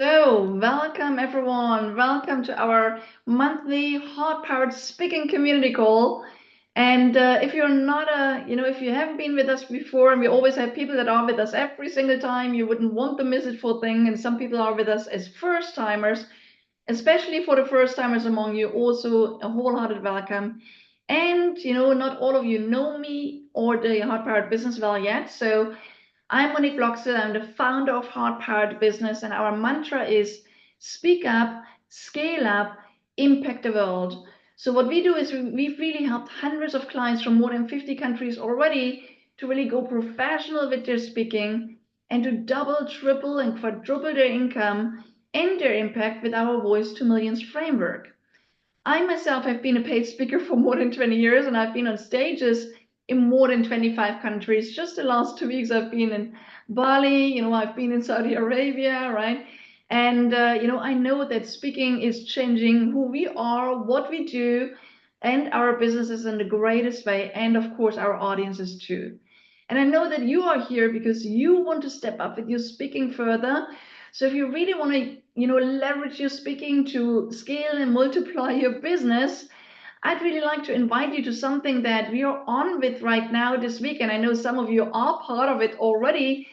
So, welcome everyone. Welcome to our monthly Heart Powered Speaking Community Call. And if you're not if you haven't been with us before, and we always have people that are with us every single time, you wouldn't want to miss it for thing. And some people are with us as first timers, especially for the first timers among you, also a wholehearted welcome. And not all of you know me or the Heart Powered Business well yet. So, I'm Monique Bloxel. I'm the founder of Heart Powered Business, and our mantra is speak up, scale up, impact the world. So, what we do is we've really helped hundreds of clients from more than 50 countries already to really go professional with their speaking and to double, triple, and quadruple their income and their impact with our Voice to Millions framework. I myself have been a paid speaker for more than 20 years, and I've been on stages in more than 25 countries. Just the last 2 weeks, I've been in Bali, I've been in Saudi Arabia, right? And, I know that speaking is changing who we are, what we do, and our businesses in the greatest way, and of course, our audiences too. And I know that you are here because you want to step up with your speaking further. So if you really want to, leverage your speaking to scale and multiply your business, I'd really like to invite you to something that we are on with right now this week. And I know some of you are part of it already.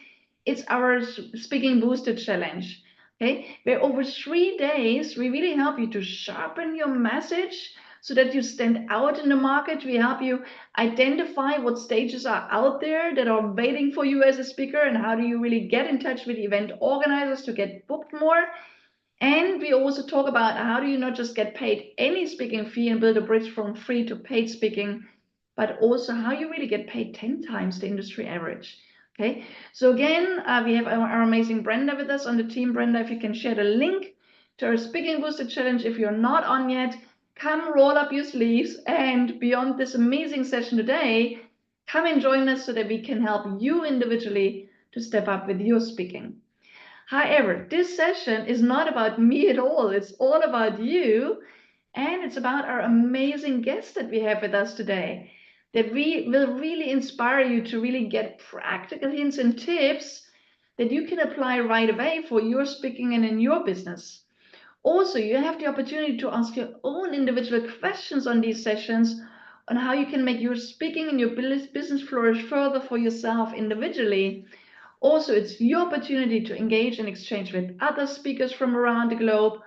It's our Speaking Booster Challenge. Okay, where over 3 days, we really help you to sharpen your message so that you stand out in the market. We help you identify what stages are out there that are waiting for you as a speaker, and how do you really get in touch with event organizers to get booked more. And we also talk about how do you not just get paid any speaking fee and build a bridge from free to paid speaking, but also how you really get paid 10 times the industry average. Okay, so again, we have our amazing Brenda with us on the team. Brenda, if you can share the link to our Speaking Booster Challenge. If you're not on yet, come roll up your sleeves, and beyond this amazing session today, come and join us so that we can help you individually to step up with your speaking. However, this session is not about me at all. It's all about you, and it's about our amazing guest that we have with us today, that we will really inspire you to really get practical hints and tips that you can apply right away for your speaking and in your business. Also, you have the opportunity to ask your own individual questions on these sessions on how you can make your speaking and your business flourish further for yourself individually. Also, it's your opportunity to engage and exchange with other speakers from around the globe.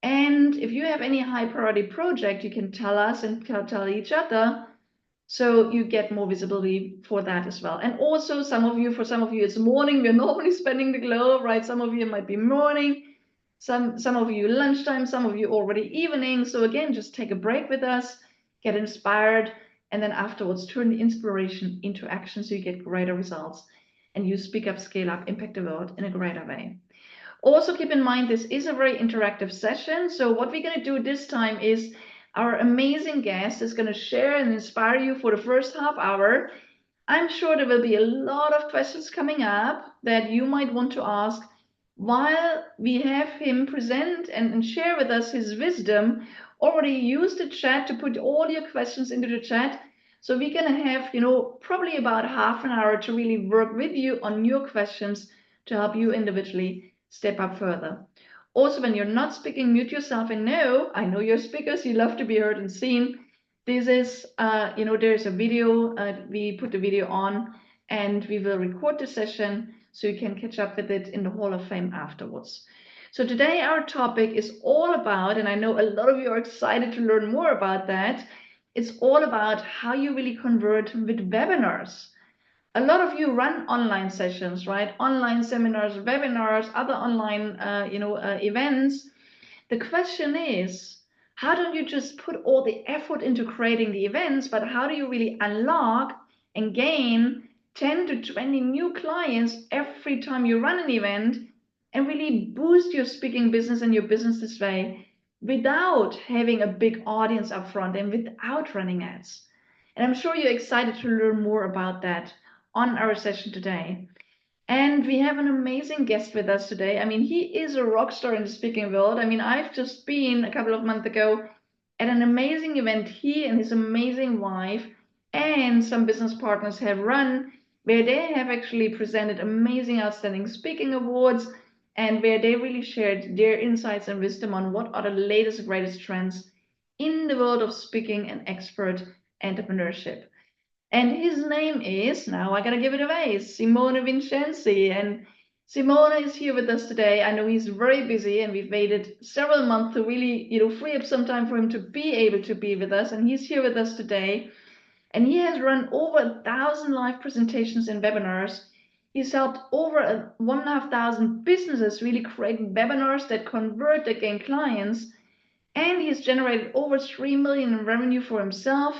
And if you have any high priority project, you can tell us and tell each other, so you get more visibility for that as well. And also, for some of you, it's morning. We're normally spending the globe, right? Some of you might be morning, some of you lunchtime, some of you already evening. So again, just take a break with us, get inspired, and then afterwards turn the inspiration into action so you get greater results and you speak up, scale up, impact the world in a greater way. Also keep in mind, this is a very interactive session. So what we're going to do this time is our amazing guest is going to share and inspire you for the first half hour. I'm sure there will be a lot of questions coming up that you might want to ask while we have him present and share with us his wisdom. Already use the chat to put all your questions into the chat. So we're going to have, probably about half an hour to really work with you on your questions to help you individually step up further. Also, when you're not speaking, mute yourself. And no, I know you're speakers, you love to be heard and seen. This is, there's a video, we put the video on, and we will record the session so you can catch up with it in the Hall of Fame afterwards. So today our topic is all about, and I know a lot of you are excited to learn more about that, it's all about how you really convert with webinars. A lot of you run online sessions, right? Online seminars, webinars, other online, events. The question is, how don't you just put all the effort into creating the events, but how do you really unlock and gain 10 to 20 new clients every time you run an event and really boost your speaking business and your business this way without having a big audience up front and without running ads? And I'm sure you're excited to learn more about that on our session today. And we have an amazing guest with us today. I mean, he is a rock star in the speaking world. I mean, I've just been a couple of months ago at an amazing event he and his amazing wife and some business partners have run, where they have actually presented amazing, outstanding speaking awards. and where they really shared their insights and wisdom on what are the latest, greatest trends in the world of speaking and expert entrepreneurship. And his name is, now I gotta give it away, Simone Vincenzi. And Simone is here with us today. I know he's very busy and we've waited several months to really, free up some time for him to be able to be with us. And he's here with us today. And he has run over 1,000 live presentations and webinars. He's helped over 1,500 businesses really create webinars that convert, that gain clients. And he's generated over 3 million in revenue for himself,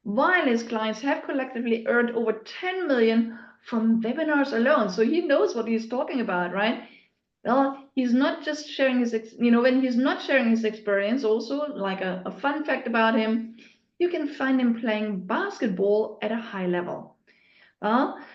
while his clients have collectively earned over 10 million from webinars alone. So he knows what he's talking about, right? Well, he's not just sharing his, when he's not sharing his experience, also like a fun fact about him, you can find him playing basketball at a high level.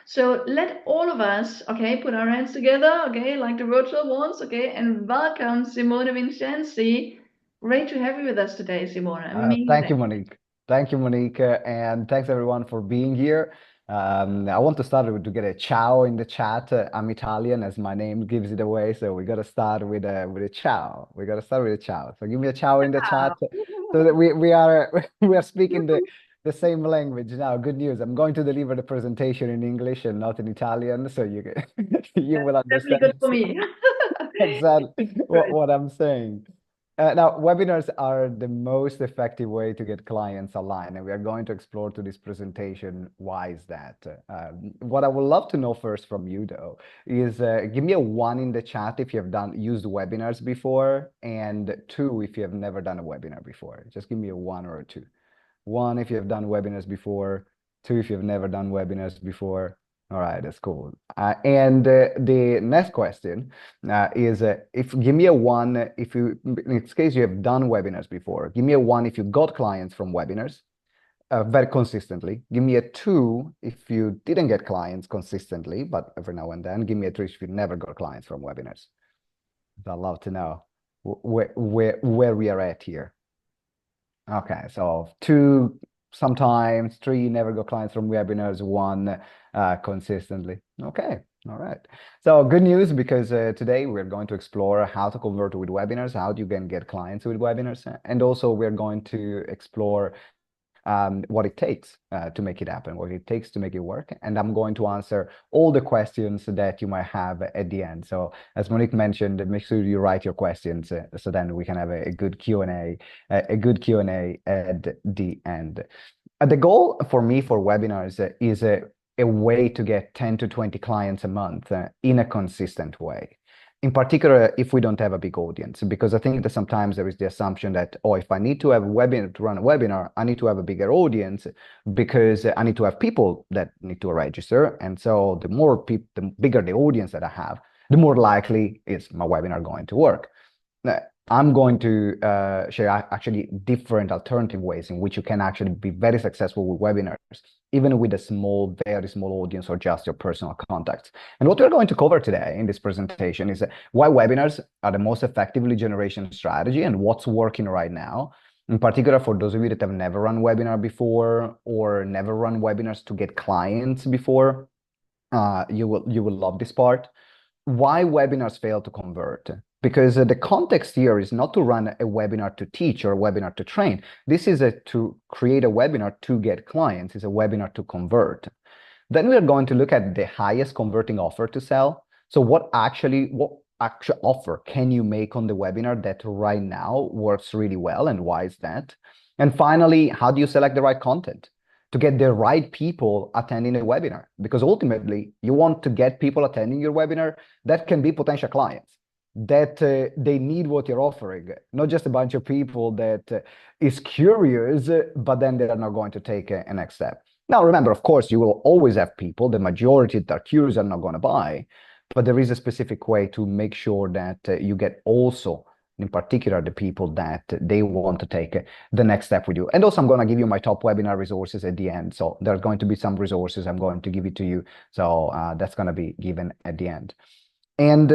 So let all of us, okay, put our hands together, okay, like the virtual ones, okay, and welcome Simone Vincenzi. Great to have you with us today, Simone. Thank you, Amazing. Monique. Thank you, Monique, and thanks everyone for being here. I want to start with to get a ciao in the chat. I'm Italian, as my name gives it away, so we got to start with a ciao. We got to start with a ciao. So give me a ciao in the chat, so that we are we are speaking the same language now. Good news. I'm going to deliver the presentation in English and not in Italian, so you will Definitely good understand for me. exactly Right. what I'm saying. Now, webinars are the most effective way to get clients aligned, and we are going to explore to this presentation why is that. What I would love to know first from you, though, is give me a one in the chat if you have used webinars before, and two if you have never done a webinar before. Just give me a one or a two. One if you have done webinars before, two if you've never done webinars before. All right, that's cool. And the next question is if give me a one if you, in this case, you have done webinars before. Give me a one if you got clients from webinars very consistently. Give me a two if you didn't get clients consistently, but every now and then. Give me a three if you never got clients from webinars. I'd love to know where we are at here. Okay, so two sometimes, three never got clients from webinars, one consistently. Okay, all right. So good news because today we're going to explore how to convert with webinars, how you can get clients with webinars, and also we're going to explore what it takes to make it happen, what it takes to make it work. And I'm going to answer all the questions that you might have at the end. So as Monique mentioned, make sure you write your questions so then we can have a good Q&A, a good Q&A at the end. The goal for me for webinars is a way to get 10 to 20 clients a month in a consistent way. In particular, if we don't have a big audience, because I think that sometimes there is the assumption that, oh, if I need to have a webinar to run a webinar, I need to have a bigger audience because I need to have people that need to register. And so the more people, the bigger the audience that I have, the more likely is my webinar going to work. I'm going to share actually different alternative ways in which you can actually be very successful with webinars, even with a small, very small audience or just your personal contacts. And what we're going to cover today in this presentation is why webinars are the most effective lead generation strategy and what's working right now. In particular, for those of you that have never run webinar before or never run webinars to get clients before, you will love this part. Why webinars fail to convert? Because the context here is not to run a webinar to teach or a webinar to train. This is to create a webinar to get clients. It's a webinar to convert. Then we are going to look at the highest converting offer to sell. So what actual offer can you make on the webinar that right now works really well, and why is that? And finally, how do you select the right content to get the right people attending a webinar? Because ultimately, you want to get people attending your webinar that can be potential clients, that they need what you're offering, not just a bunch of people that is curious, but then they are not going to take a next step. Now, remember, of course, you will always have people, the majority that are curious are not going to buy, but there is a specific way to make sure that you get also, in particular, the people that they want to take the next step with you. And also, I'm going to give you my top webinar resources at the end. So there's going to be some resources I'm going to give it to you. So that's going to be given at the end. And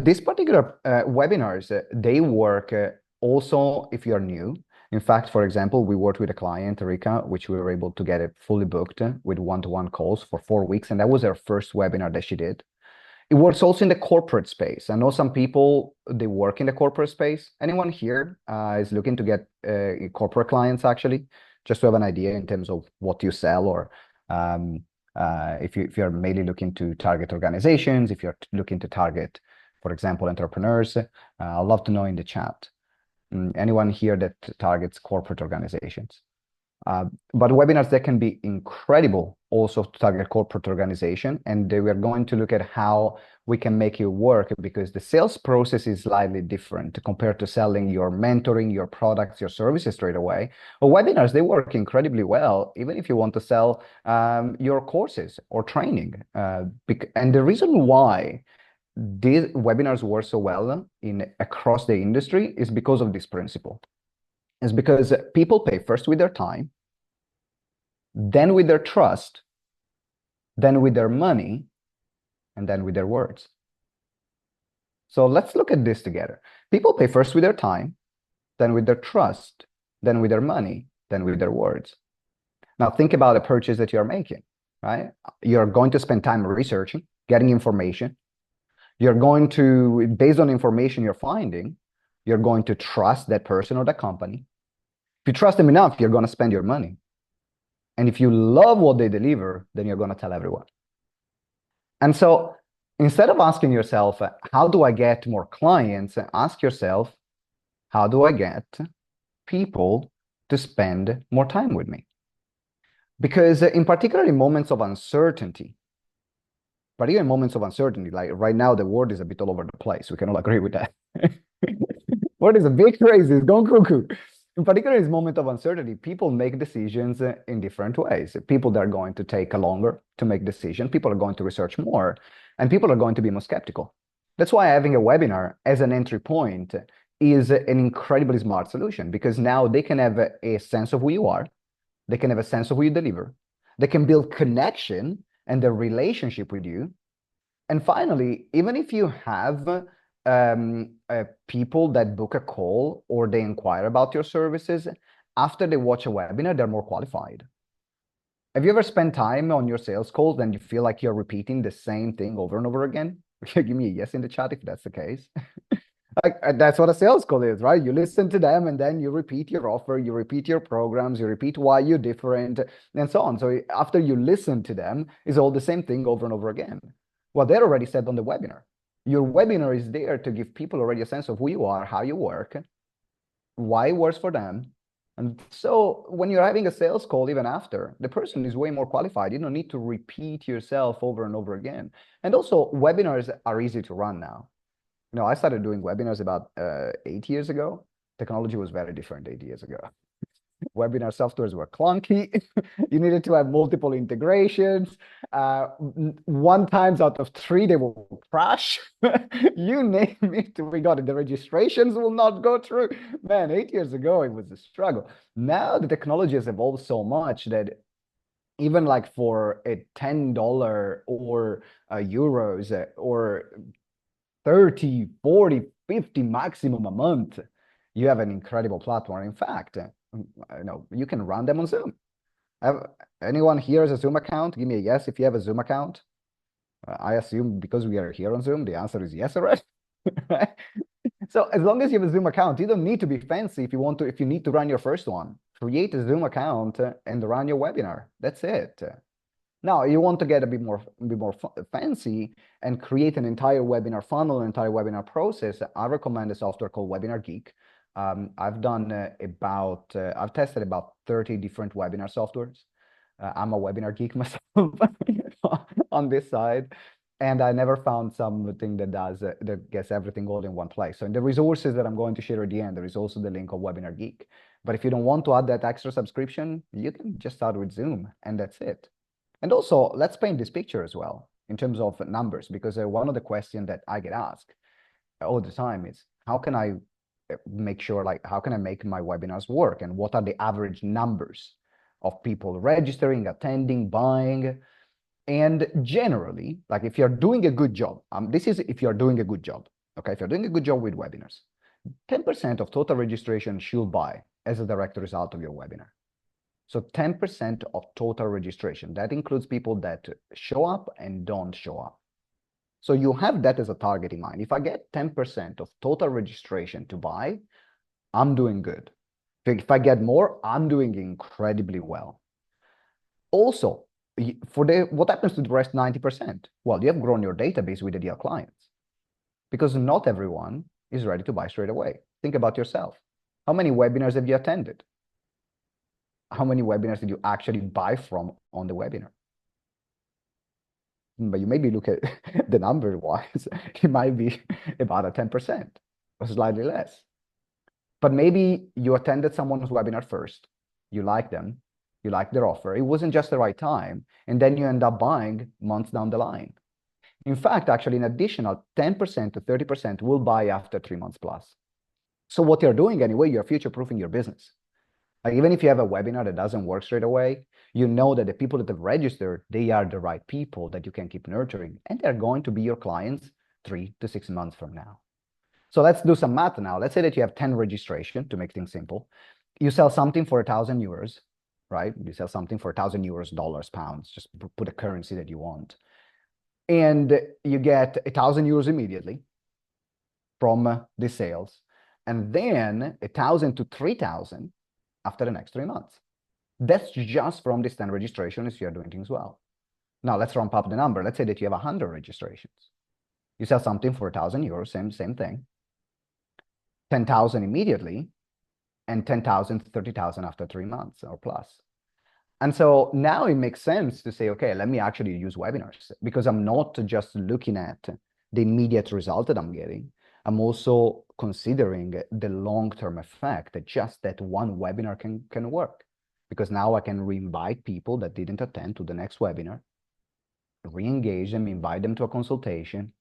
these particular webinars, they work also if you're new. In fact, for example, we worked with a client, Rika, which we were able to get it fully booked with one-to-one calls for 4 weeks. And that was her first webinar that she did. It works also in the corporate space. I know some people, they work in the corporate space. Anyone here is looking to get corporate clients, actually, just to have an idea in terms of what you sell, or um, if you're mainly looking to target organizations, if you're looking to target, for example, entrepreneurs, I'd love to know in the chat. Anyone here that targets corporate organizations? But webinars, that can be incredible also to target corporate organization. And we are going to look at how we can make it work, because the sales process is slightly different compared to selling your mentoring, your products, your services straight away. But webinars, they work incredibly well, even if you want to sell your courses or training. And the reason why these webinars work so well across the industry is because of this principle. Is because people pay first with their time, then with their trust, then with their money, and then with their words. So let's look at this together. People pay first with their time, then with their trust, then with their money, then with their words. Now think about a purchase that you're making, right? You're going to spend time researching, getting information. You're going to, based on information you're finding, you're going to trust that person or that company. If you trust them enough, you're going to spend your money. And if you love what they deliver, then you're going to tell everyone. And so instead of asking yourself, how do I get more clients? Ask yourself, how do I get people to spend more time with me? Because in particular in moments of uncertainty, but even in moments of uncertainty, like right now, the world is a bit all over the place. We can all agree with that. World is a bit crazy. It's going cuckoo. In particular, in this moment of uncertainty, people make decisions in different ways. People that are going to take longer to make decisions, people are going to research more, and people are going to be more skeptical. That's why having a webinar as an entry point is an incredibly smart solution, because now they can have a sense of who you are, they can have a sense of who you deliver, they can build connection and a relationship with you. And finally, even if you have people that book a call or they inquire about your services, after they watch a webinar, they're more qualified. Have you ever spent time on your sales calls and you feel like you're repeating the same thing over and over again? Give me a yes in the chat if that's the case. That's what a sales call is, right? You listen to them and then you repeat your offer, you repeat your programs, you repeat why you're different, and so on. So after you listen to them, it's all the same thing over and over again. Well, they're already said on the webinar. Your webinar is there to give people already a sense of who you are, how you work, why it works for them. And so when you're having a sales call, even after, the person is way more qualified. You don't need to repeat yourself over and over again. And also, webinars are easy to run now. I started doing webinars about 8 years ago. Technology was very different 8 years ago. Webinar softwares were clunky. You needed to have multiple integrations. 1 times out of 3, they will crash. You name it, we got it. The registrations will not go through. Man, 8 years ago, it was a struggle. Now the technology has evolved so much that even like for a $10 or euros or 30, 40, 50 maximum a month, you have an incredible platform. In fact, you can run them on Zoom. Anyone here has a Zoom account? Give me a yes if you have a Zoom account. I assume because we are here on Zoom, the answer is yes already. So as long as you have a Zoom account, you don't need to be fancy if you need to run your first one. Create a Zoom account and run your webinar. That's it. Now, you want to get a bit more fancy and create an entire webinar funnel, an entire webinar process. I recommend a software called Webinar Geek. I've tested about 30 different webinar softwares. I'm a webinar geek myself on this side, and I never found something that gets everything all in one place. So in the resources that I'm going to share at the end, there is also the link of Webinar Geek. But if you don't want to add that extra subscription, you can just start with Zoom, and that's it. And also, let's paint this picture as well in terms of numbers, because one of the questions that I get asked all the time is, how can I make my webinars work? And what are the average numbers of people registering, attending, buying? And generally, like if you're doing a good job, this is if you're doing a good job, okay? If you're doing a good job with webinars, 10% of total registration should buy as a direct result of your webinar. So 10% of total registration. That includes people that show up and don't show up. So you have that as a target in mind. If I get 10% of total registration to buy, I'm doing good. If I get more, I'm doing incredibly well. Also, what happens to the rest 90%? Well, you have grown your database with ideal clients because not everyone is ready to buy straight away. Think about yourself. How many webinars have you attended? How many webinars did you actually buy from on the webinar? But you maybe look at the number wise, it might be about a 10% or slightly less. But maybe you attended someone's webinar first, you like them, you like their offer. It wasn't just the right time. And then you end up buying months down the line. In fact, actually, an additional 10% to 30% will buy after 3 months plus. So what you're doing anyway, you're future-proofing your business. Like even if you have a webinar that doesn't work straight away, you know that the people that have registered, they are the right people that you can keep nurturing, and they're going to be your clients 3 to 6 months from now. So let's do some math now. Let's say that you have 10 registration to make things simple. You sell something for 1,000 euros, right? You sell something for 1,000 euros, dollars, pounds, just put a currency that you want. And you get 1,000 euros immediately from the sales. And then 1,000 to 3,000 after the next 3 months. That's just from this 10 registrations if you're doing things well. Now let's ramp up the number. Let's say that you have 100 registrations. You sell something for 1,000 euros, same thing. 10,000 immediately, and 10,000 to 30,000 after 3 months or plus. And so now it makes sense to say, okay, let me actually use webinars because I'm not just looking at the immediate result that I'm getting. I'm also considering the long-term effect that just that one webinar can work. Because now I can re-invite people that didn't attend to the next webinar, re-engage them, invite them to a consultation.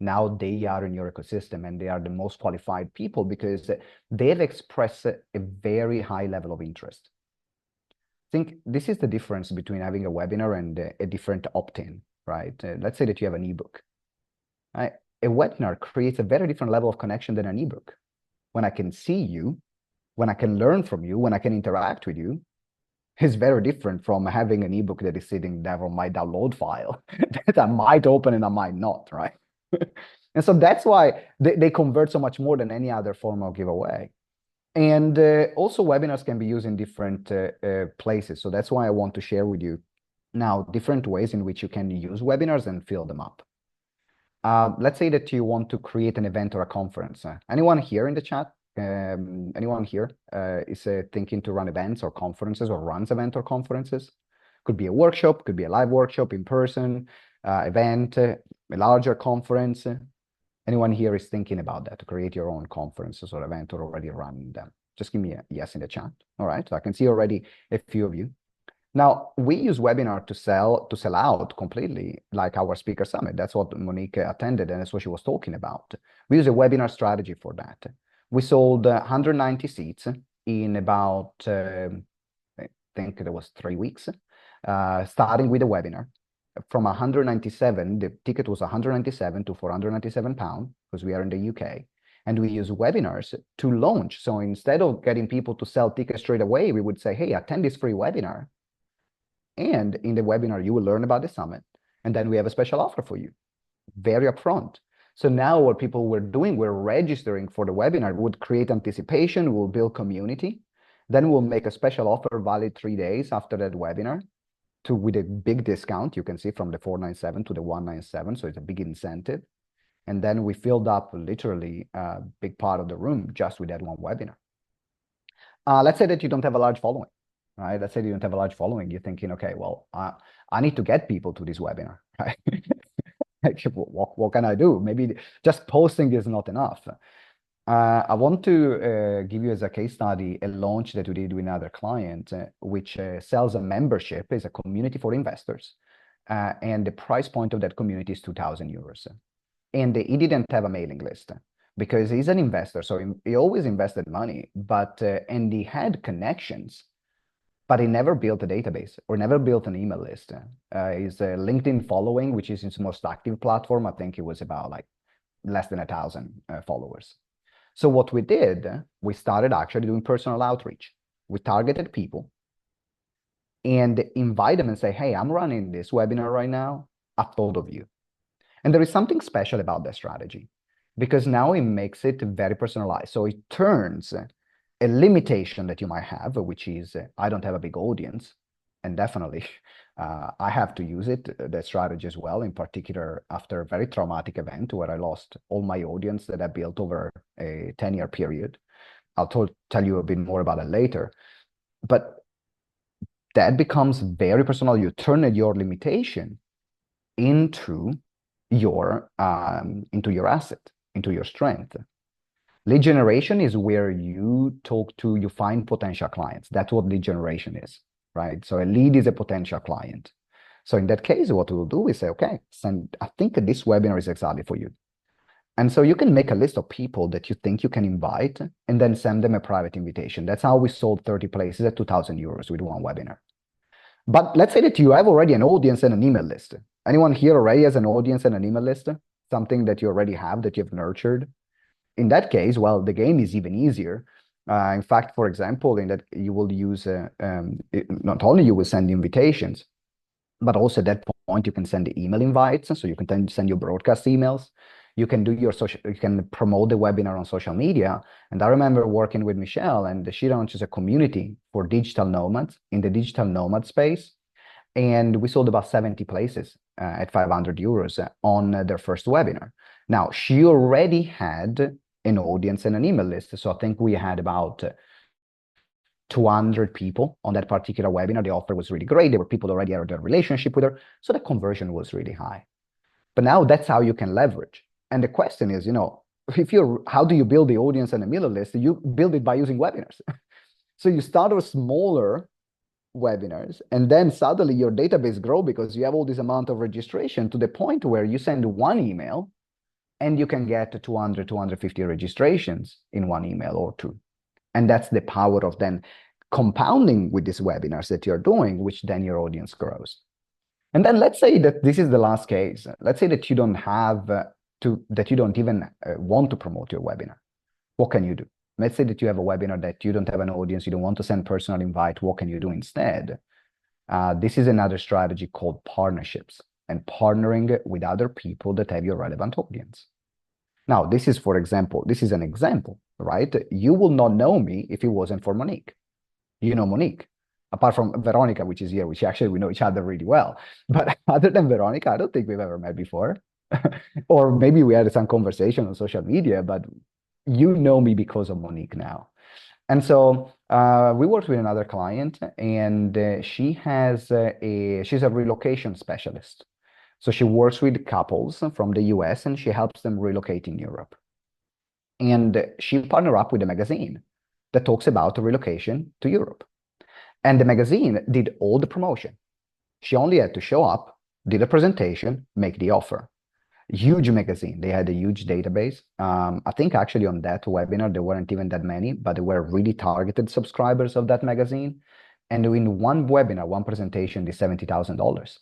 Now they are in your ecosystem and they are the most qualified people because they've expressed a very high level of interest. I think this is the difference between having a webinar and a different opt-in, right? Let's say that you have an ebook. A webinar creates a very different level of connection than an ebook. When I can see you, when I can learn from you, when I can interact with you, is very different from having an ebook that is sitting there on my download file that I might open and I might not, right? And so that's why they convert so much more than any other form of giveaway. And also webinars can be used in different places. So that's why I want to share with you now different ways in which you can use webinars and fill them up. Let's say that you want to create an event or a conference. Anyone here in the chat? Anyone here is thinking to run events or conferences or runs event or conferences? Could be a workshop, could be a live workshop in person, event, a larger conference. Anyone here is thinking about that, to create your own conferences or event or already running them? Just give me a yes in the chat. All right, so I can see already a few of you. Now, we use webinar to sell out completely, like our speaker summit. That's what Monique attended, and that's what she was talking about. We use a webinar strategy for that. We sold 190 seats in about, I think there was 3 weeks, starting with a webinar. From 197, the ticket was 197 to 497 pounds, because we are in the UK. And we use webinars to launch. So instead of getting people to sell tickets straight away, we would say, hey, attend this free webinar. And in the webinar, you will learn about the summit. And then we have a special offer for you, very upfront. So now what people were doing, we're registering for the webinar, would create anticipation, we'll build community. Then we'll make a special offer valid 3 days after that webinar with a big discount. You can see from the 497 to the 197. So it's a big incentive. And then we filled up literally a big part of the room just with that one webinar. Let's say that you don't have a large following, right? Let's say you don't have a large following. You're thinking, okay, well, I need to get people to this webinar, right? What can I do? Maybe just posting is not enough. I want to give you as a case study a launch that we did with another client, which sells a membership, is a community for investors. And the price point of that community is 2,000 euros. And he didn't have a mailing list because he's an investor. So he always invested money, and he had connections, but he never built a database or never built an email list. His LinkedIn following, which is his most active platform, I think it was about like less than 1,000 followers. So what we did, we started actually doing personal outreach. We targeted people and invite them and say, hey, I'm running this webinar right now. I thought of you. And there is something special about that strategy because now it makes it very personalized. So it turns a limitation that you might have, which is I don't have a big audience, and definitely I have to use it, that strategy as well, in particular after a very traumatic event where I lost all my audience that I built over a 10-year period. I'll tell you a bit more about it later. But that becomes very personal. You turn your limitation into your asset, into your strength. Lead generation is where you find potential clients. That's what lead generation is, right? So a lead is a potential client. So in that case, what we'll do is say, okay, I think this webinar is exactly for you. And so you can make a list of people that you think you can invite and then send them a private invitation. That's how we sold 30 places at 2,000 euros with one webinar. But let's say that you have already an audience and an email list. Anyone here already has an audience and an email list? Something that you already have that you've nurtured? In that case, well, the game is even easier. In fact, for example, in that you will use, not only you will send invitations, but also at that point, you can send email invites. So you can then send your broadcast emails. You can you can promote the webinar on social media. And I remember working with Michelle, and she launches a community for digital nomads in the digital nomad space. And we sold about 70 places at 500 euros on their first webinar. Now, she already had an audience and an email list. So I think we had about 200 people on that particular webinar. The offer was really great. There were people already had a relationship with her. So the conversion was really high. But now that's how you can leverage. And the question is, how do you build the audience and the email list? You build it by using webinars. So you start with smaller webinars, and then suddenly your database grow because you have all this amount of registration to the point where you send one email and you can get 200, 250 registrations in one email or two. And that's the power of then compounding with these webinars that you're doing, which then your audience grows. And then let's say that this is the last case. Let's say that you don't have that you don't even want to promote your webinar. What can you do? Let's say that you have a webinar that you don't have an audience, you don't want to send personal invite. What can you do instead? This is another strategy called partnerships and partnering with other people that have your relevant audience. Now, this is an example, right? You will not know me if it wasn't for Monique. You know Monique, apart from Veronica, which is here, which actually we know each other really well. But other than Veronica, I don't think we've ever met before. Or maybe we had some conversation on social media, but you know me because of Monique now. And so we worked with another client, and she's a relocation specialist. So she works with couples from the US and she helps them relocate in Europe. And she partnered up with a magazine that talks about relocation to Europe. And the magazine did all the promotion. She only had to show up, did a presentation, make the offer. Huge magazine. They had a huge database. I think actually on that webinar, there weren't even that many, but there were really targeted subscribers of that magazine. And in one webinar, one presentation, is $70,000.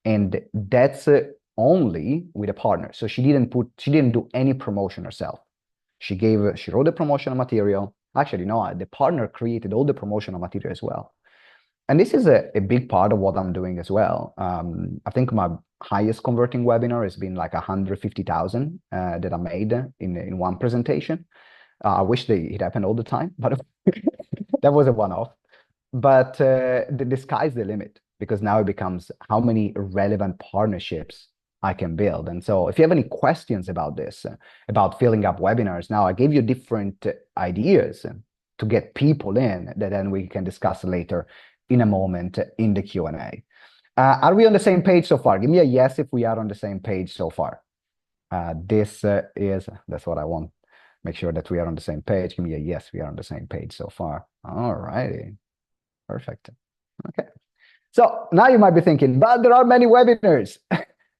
And that's only with a partner. So she didn't do any promotion herself. She wrote the promotional material. Actually, no, the partner created all the promotional material as well. And this is a big part of what I'm doing as well. I think my highest converting webinar has been like 150,000 that I made in one presentation. I wish it happened all the time, but that was a one-off. But the sky's the limit, because now it becomes how many relevant partnerships I can build. And so if you have any questions about this, about filling up webinars, now I gave you different ideas to get people in that then we can discuss later in a moment in the Q&A. Are we on the same page so far? Give me a yes if we are on the same page so far. That's what I want. Make sure that we are on the same page. Give me a yes, we are on the same page so far. All righty. Perfect. Okay. So now you might be thinking, but there are many webinars.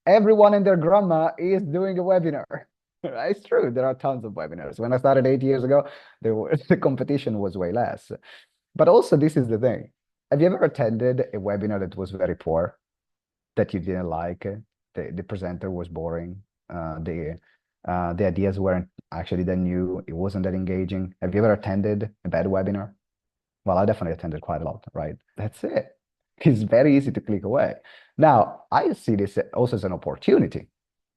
Everyone and their grandma is doing a webinar. It's true. There are tons of webinars. When I started 8 years ago, the competition was way less. But also, this is the thing. Have you ever attended a webinar that was very poor, that you didn't like? The presenter was boring. The ideas weren't actually that new. It wasn't that engaging. Have you ever attended a bad webinar? Well, I definitely attended quite a lot, right? That's it. It's very easy to click away. Now, I see this also as an opportunity.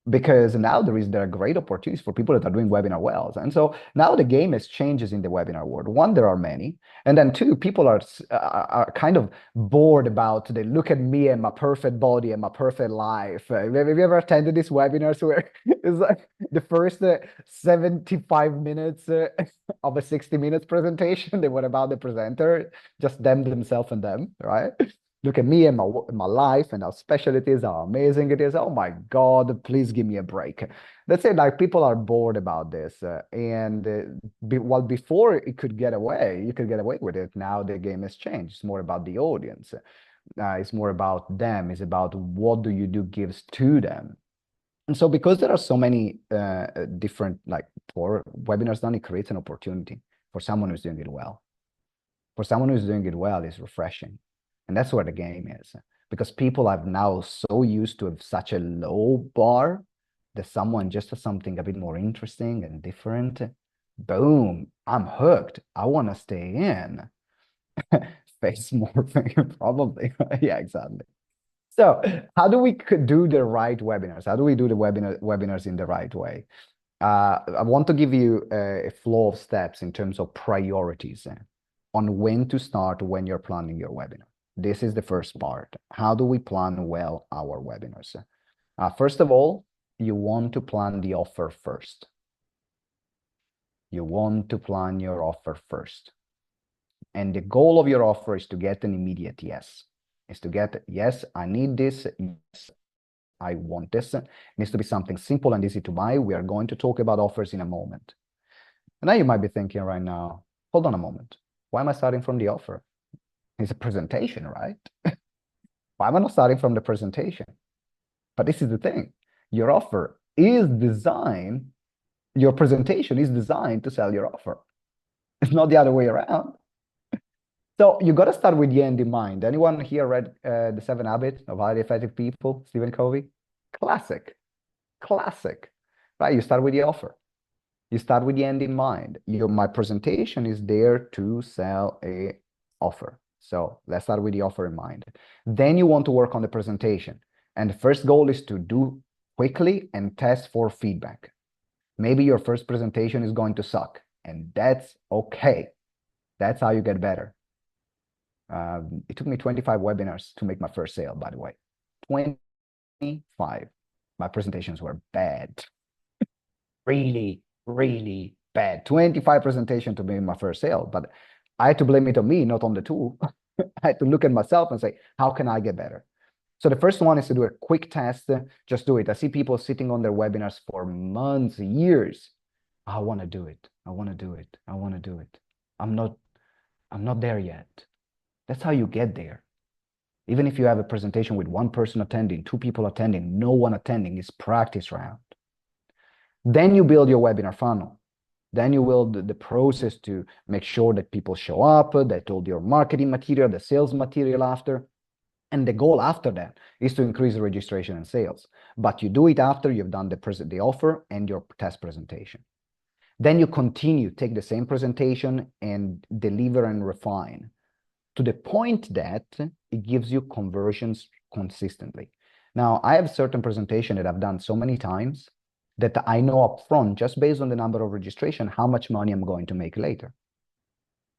because now there are great opportunities for people that are doing webinar wells. And so now the game has changes in the webinar world. One, there are many. And then two, people are kind of bored about they look at me and my perfect body and my perfect life. Have you ever attended these webinars where it's like the first 75 minutes of a 60 minutes presentation, they were about the presenter, just them, themselves, and them, right? Look at me and my life and how special it is, how amazing it is. Oh my God, please give me a break. That's it. Like people are bored about this. Well, before it could get away, you could get away with it. Now the game has changed. It's more about the audience. It's more about them. It's about what do you do gives to them. And so because there are so many different, like for webinars done, it creates an opportunity for someone who's doing it well. For someone who's doing it well, it's refreshing. And that's where the game is. Because people are now so used to such a low bar that someone just does something a bit more interesting and different. Boom, I'm hooked. I want to stay in. Face more, probably. Yeah, exactly. So how do we do the right webinars? How do we do the webinars in the right way? I want to give you a flow of steps in terms of priorities on when to start when you're planning your webinar. This is the first part. How do we plan well our webinars? First of all, you want to plan the offer first. You want to plan your offer first. And the goal of your offer is to get an immediate yes. Is to get, yes, I need this. Yes, I want this. It needs to be something simple and easy to buy. We are going to talk about offers in a moment. And now you might be thinking right now, hold on a moment. Why am I starting from the offer? It's a presentation, right? Why am I not starting from the presentation? But this is the thing. Your offer is designed, your presentation is designed to sell your offer. It's not the other way around. So you got to start with the end in mind. Anyone here read The 7 Habits of Highly Effective People, Stephen Covey? Classic, classic, right? You start with the offer. You start with the end in mind. My presentation is there to sell a offer. So let's start with the offer in mind. Then you want to work on the presentation. And the first goal is to do quickly and test for feedback. Maybe your first presentation is going to suck, and that's okay. That's how you get better. It took me 25 webinars to make my first sale, by the way. 25. My presentations were bad. Really, really bad. 25 presentation to make my first sale, but I had to blame it on me, not on the tool. I had to look at myself and say, how can I get better? So the first one is to do a quick test. Just do it. I see people sitting on their webinars for months, years. I want to do it. I want to do it. I want to do it. I'm not there yet. That's how you get there. Even if you have a presentation with one person attending, two people attending, no one attending, it's practice round. Then you build your webinar funnel. Then you build the process to make sure that people show up, that all your marketing material, the sales material after. And the goal after that is to increase registration and sales. But you do it after you've done the offer and your test presentation. Then you continue, take the same presentation and deliver and refine to the point that it gives you conversions consistently. Now, I have certain presentation that I've done so many times that I know upfront, just based on the number of registration, how much money I'm going to make later.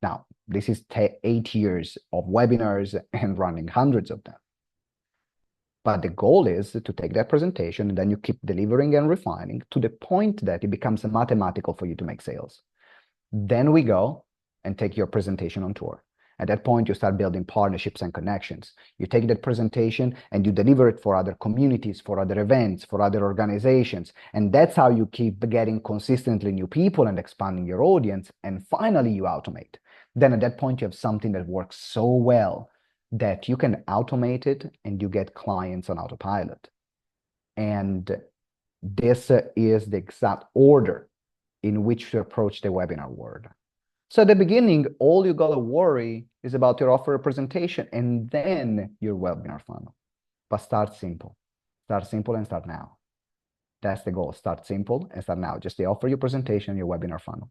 Now, this is 8 years of webinars and running hundreds of them. But the goal is to take that presentation and then you keep delivering and refining to the point that it becomes mathematical for you to make sales. Then we go and take your presentation on tour. At that point, you start building partnerships and connections. You take that presentation and you deliver it for other communities, for other events, for other organizations. And that's how you keep getting consistently new people and expanding your audience. And finally, you automate. Then at that point, you have something that works so well that you can automate it and you get clients on autopilot. And this is the exact order in which to approach the webinar world. So at the beginning, all you gotta worry is about your offer presentation and then your webinar funnel. But start simple. Start simple and start now. That's the goal. Start simple and start now. Just the offer, your presentation, your webinar funnel.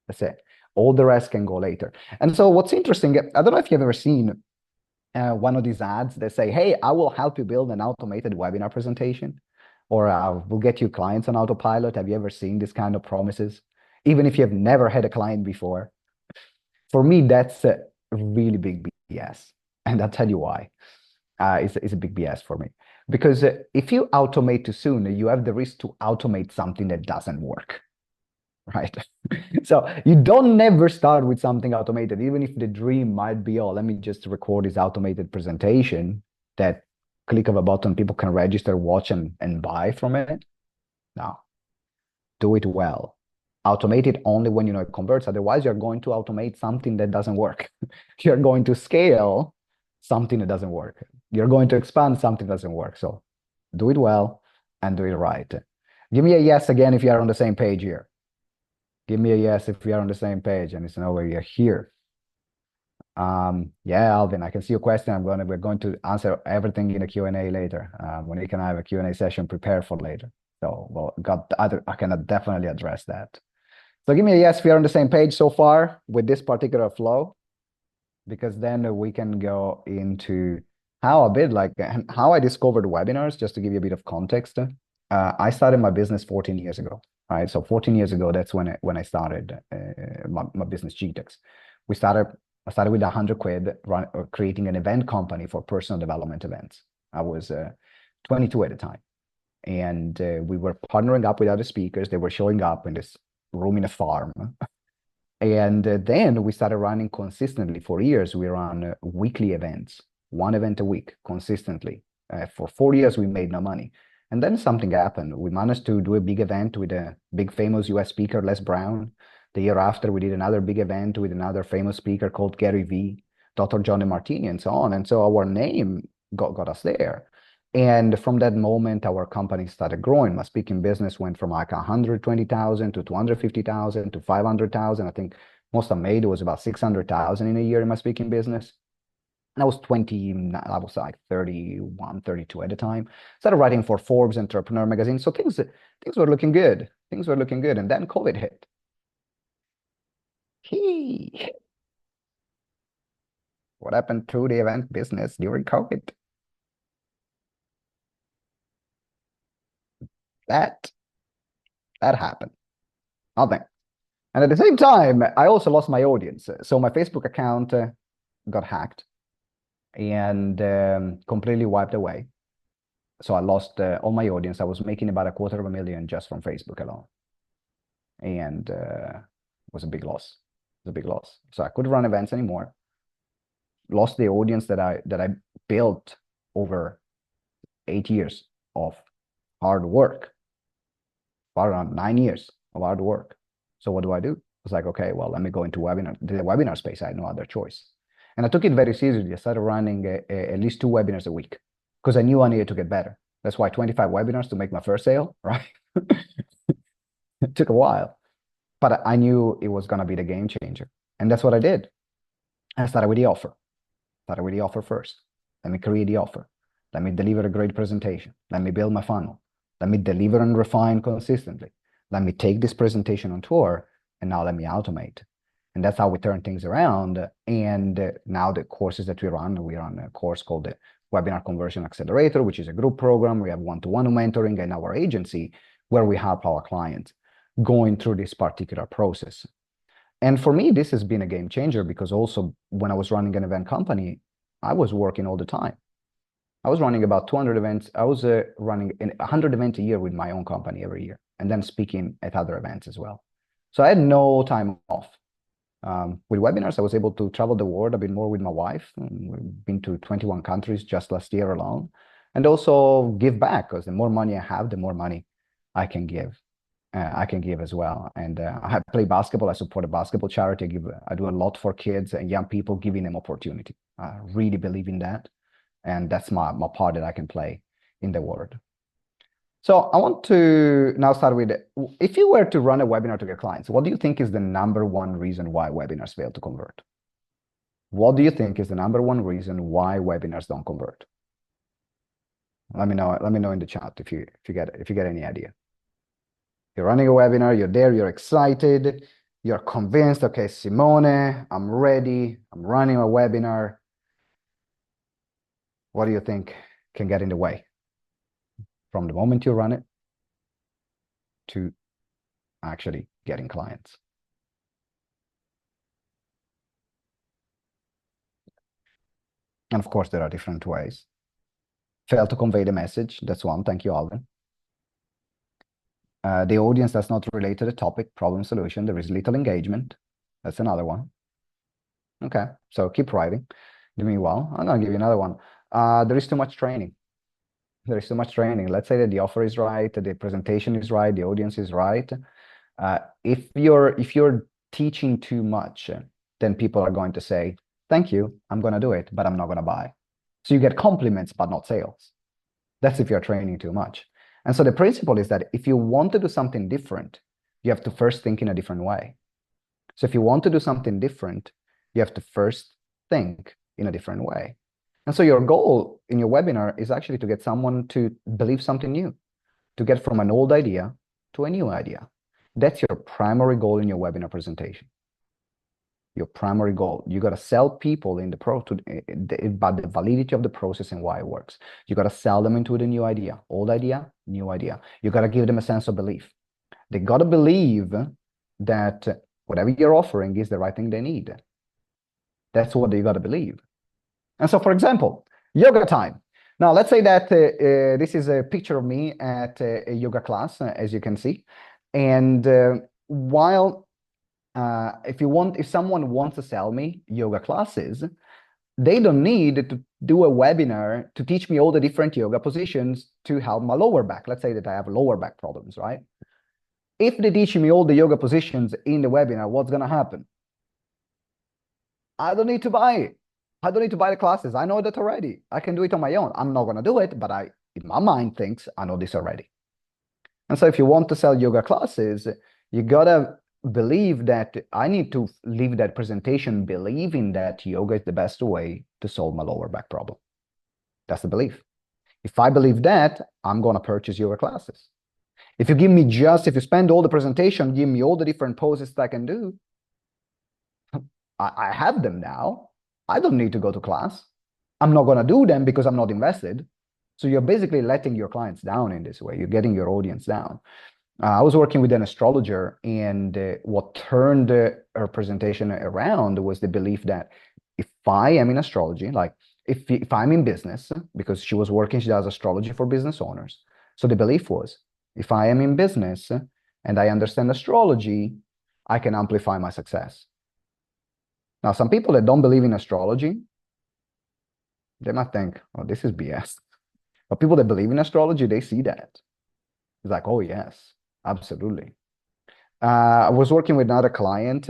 That's it. All the rest can go later. And so what's interesting, I don't know if you've ever seen one of these ads that say, hey, I will help you build an automated webinar presentation. or we'll get you clients on autopilot. Have you ever seen this kind of promises? Even if you have never had a client before. For me, that's a really big BS. And I'll tell you why. It's a big BS for me. Because if you automate too soon, you have the risk to automate something that doesn't work, right? So you don't never start with something automated, even if the dream might be, oh, let me just record this automated presentation that click of a button, people can register, watch, and buy from it. No, do it well. Automate it only when you know it converts. Otherwise, you're going to automate something that doesn't work. You're going to scale something that doesn't work. You're going to expand something that doesn't work. So do it well and do it right. Give me a yes again if you are on the same page here. Give me a yes if we are on the same page and it's no way you're here. Yeah, Alvin, I can see your question. We're going to answer everything in a Q&A later. Monique and I have a Q&A session prepared for later. So, well, I can definitely address that. So give me a yes if you're on the same page so far with this particular flow, because then we can go into how I discovered webinars, just to give you a bit of context. I started my business 14 years ago, right? So 14 years ago, that's when I started my business, GTEX. I started with 100 quid creating an event company for personal development events. I was 22 at the time. And we were partnering up with other speakers. They were showing up in this room in a farm. And then we started running consistently for years. We ran weekly events, one event a week consistently. For 4 years, we made no money. And then something happened. We managed to do a big event with a big famous US speaker, Les Brown. The year after, we did another big event with another famous speaker called Gary V, Dr. John DeMartini, and so on. And so our name got us there. And from that moment, our company started growing. My speaking business went from like 120,000 to 250,000 to 500,000. I think most I made was about 600,000 in a year in my speaking business. And I was 20, I was like 31, 32 at the time. Started writing for Forbes Entrepreneur magazine. So things were looking good. Things were looking good. And then COVID hit. What happened to the event business during COVID? That happened. Nothing. And at the same time, I also lost my audience. So my Facebook account got hacked and completely wiped away. So I lost all my audience. I was making about $250,000 just from Facebook alone. And it was a big loss. It was a big loss. So I couldn't run events anymore. Lost the audience that I built over 8 years of hard work. Around 9 years of hard work. So what do? I was like, okay, well, let me go into the webinar space. I had no other choice. And I took it very seriously. I started running at least 2 webinars a week because I knew I needed to get better. That's why 25 webinars to make my first sale, right? It took a while, but I knew it was going to be the game changer. And that's what I did. I started with the offer. Started with the offer first. Let me create the offer. Let me deliver a great presentation. Let me build my funnel. Let me deliver and refine consistently. Let me take this presentation on tour, and now let me automate. And that's how we turn things around. And now the courses that we run a course called the Webinar Conversion Accelerator, which is a group program. We have one-to-one mentoring in our agency where we help our clients going through this particular process. And for me, this has been a game changer because also when I was running an event company, I was working all the time. I was running about 200 events. I was running 100 events a year with my own company every year, and then speaking at other events as well. So I had no time off. With webinars, I was able to travel the world a bit more with my wife. We've been to 21 countries just last year alone, and also give back because the more money I have, the more money I can give. I can give as well. And I play basketball. I support a basketball charity. I do a lot for kids and young people, giving them opportunity. I really believe in that. And that's my part that I can play in the world. So I want to now start with, if you were to run a webinar to get clients, what do you think is the number one reason why webinars fail to convert? What do you think is the number one reason why webinars don't convert? Let me know in the chat if you get any idea. You're running a webinar, you're there, you're excited, you're convinced, okay, Simone, I'm ready, I'm running a webinar. What do you think can get in the way? from the moment you run it to actually getting clients. And of course, there are different ways. Fail to convey the message. That's one. Thank you, Alvin. The audience does not relate to the topic, problem, solution. There is little engagement. That's another one. Okay, so keep writing. Doing well. I'm going to give you another one. There is too much training. There is too much training. Let's say that the offer is right, the presentation is right, the audience is right. If you're teaching too much, then people are going to say, thank you, I'm going to do it, but I'm not going to buy. So you get compliments, but not sales. That's if you're training too much. And so the principle is that if you want to do something different, you have to first think in a different way. So if you want to do something different, you have to first think in a different way. And so your goal in your webinar is actually to get someone to believe something new, to get from an old idea to a new idea. That's your primary goal in your webinar presentation. Your primary goal. You got to sell people in about the validity of the process and why it works. You got to sell them into the new idea. Old idea, new idea. You got to give them a sense of belief. They got to believe that whatever you're offering is the right thing they need. That's what they got to believe. And so, for example, yoga time. Now, let's say that this is a picture of me at a yoga class, as you can see. And if someone wants to sell me yoga classes, they don't need to do a webinar to teach me all the different yoga positions to help my lower back. Let's say that I have lower back problems, right? If they teach me all the yoga positions in the webinar, what's going to happen? I don't need to buy it. I don't need to buy the classes. I know that already. I can do it on my own. I'm not going to do it, but in my mind, thinks I know this already. And so if you want to sell yoga classes, you got to believe that I need to leave that presentation believing that yoga is the best way to solve my lower back problem. That's the belief. If I believe that, I'm going to purchase yoga classes. If you spend all the presentation, give me all the different poses that I can do, I have them now. I don't need to go to class. I'm not going to do them because I'm not invested. So you're basically letting your clients down in this way. You're getting your audience down. I was working with an astrologer, and what turned her presentation around was the belief that if I am in astrology, like if I'm in business, because she does astrology for business owners. So the belief was, if I am in business and I understand astrology, I can amplify my success. Now, some people that don't believe in astrology, they might think, oh, this is BS. But people that believe in astrology, they see that. It's like, oh, yes, absolutely. I was working with another client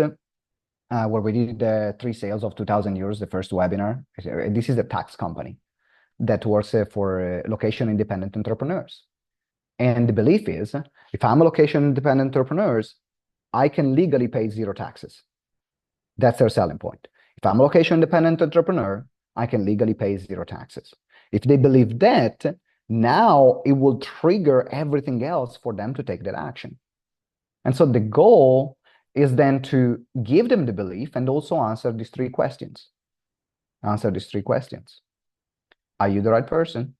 where we did 3 sales of 2,000 euros, the first webinar. This is a tax company that works for location-independent entrepreneurs. And the belief is, if I'm a location-independent entrepreneur, I can legally pay 0 taxes. That's their selling point. If I'm a location-independent entrepreneur, I can legally pay 0 taxes. If they believe that, now it will trigger everything else for them to take that action. And so the goal is then to give them the belief and also answer these 3 questions. Answer these 3 questions. Are you the right person?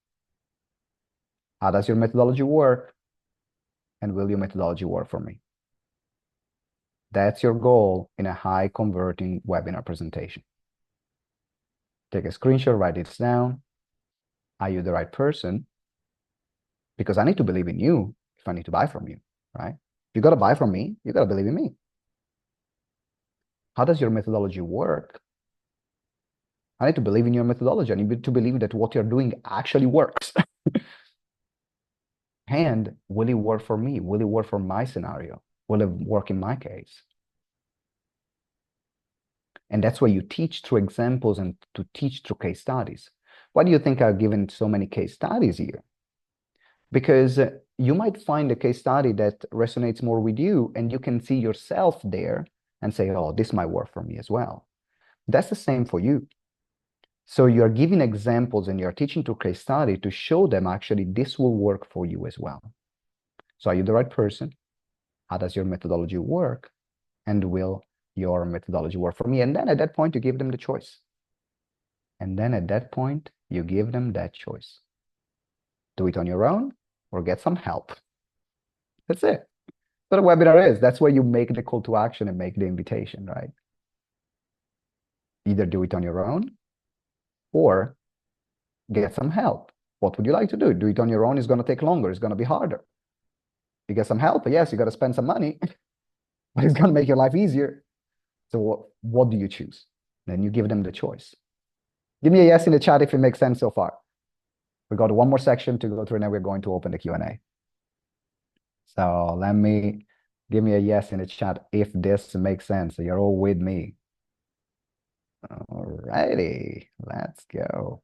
How does your methodology work? And will your methodology work for me? That's your goal in a high converting webinar presentation. Take a screenshot, write it down. Are you the right person? Because I need to believe in you if I need to buy from you, right? If you got to buy from me, you got to believe in me. How does your methodology work? I need to believe in your methodology. I need to believe that what you're doing actually works. And will it work for me? Will it work for my scenario? Will it work in my case? And that's why you teach through examples and to teach through case studies. Why do you think I've given so many case studies here? Because you might find a case study that resonates more with you, and you can see yourself there and say, oh, this might work for me as well. That's the same for you. So you're giving examples and you're teaching through case study to show them actually this will work for you as well. So are you the right person? How does your methodology work? And will your methodology work for me? And then at that point, you give them the choice. And then at that point, you give them that choice. Do it on your own or get some help. That's it. That's what a webinar is. That's where you make the call to action and make the invitation, right? Either do it on your own or get some help. What would you like to do? Do it on your own is going to take longer. It's going to be harder. You get some help. Yes, you got to spend some money, but it's going to make your life easier. So what do you choose? Then you give them the choice. Give me a yes in the chat if it makes sense so far. We got one more section to go through, and then we're going to open the Q&A. So give me a yes in the chat if this makes sense. So you're all with me. All righty, let's go.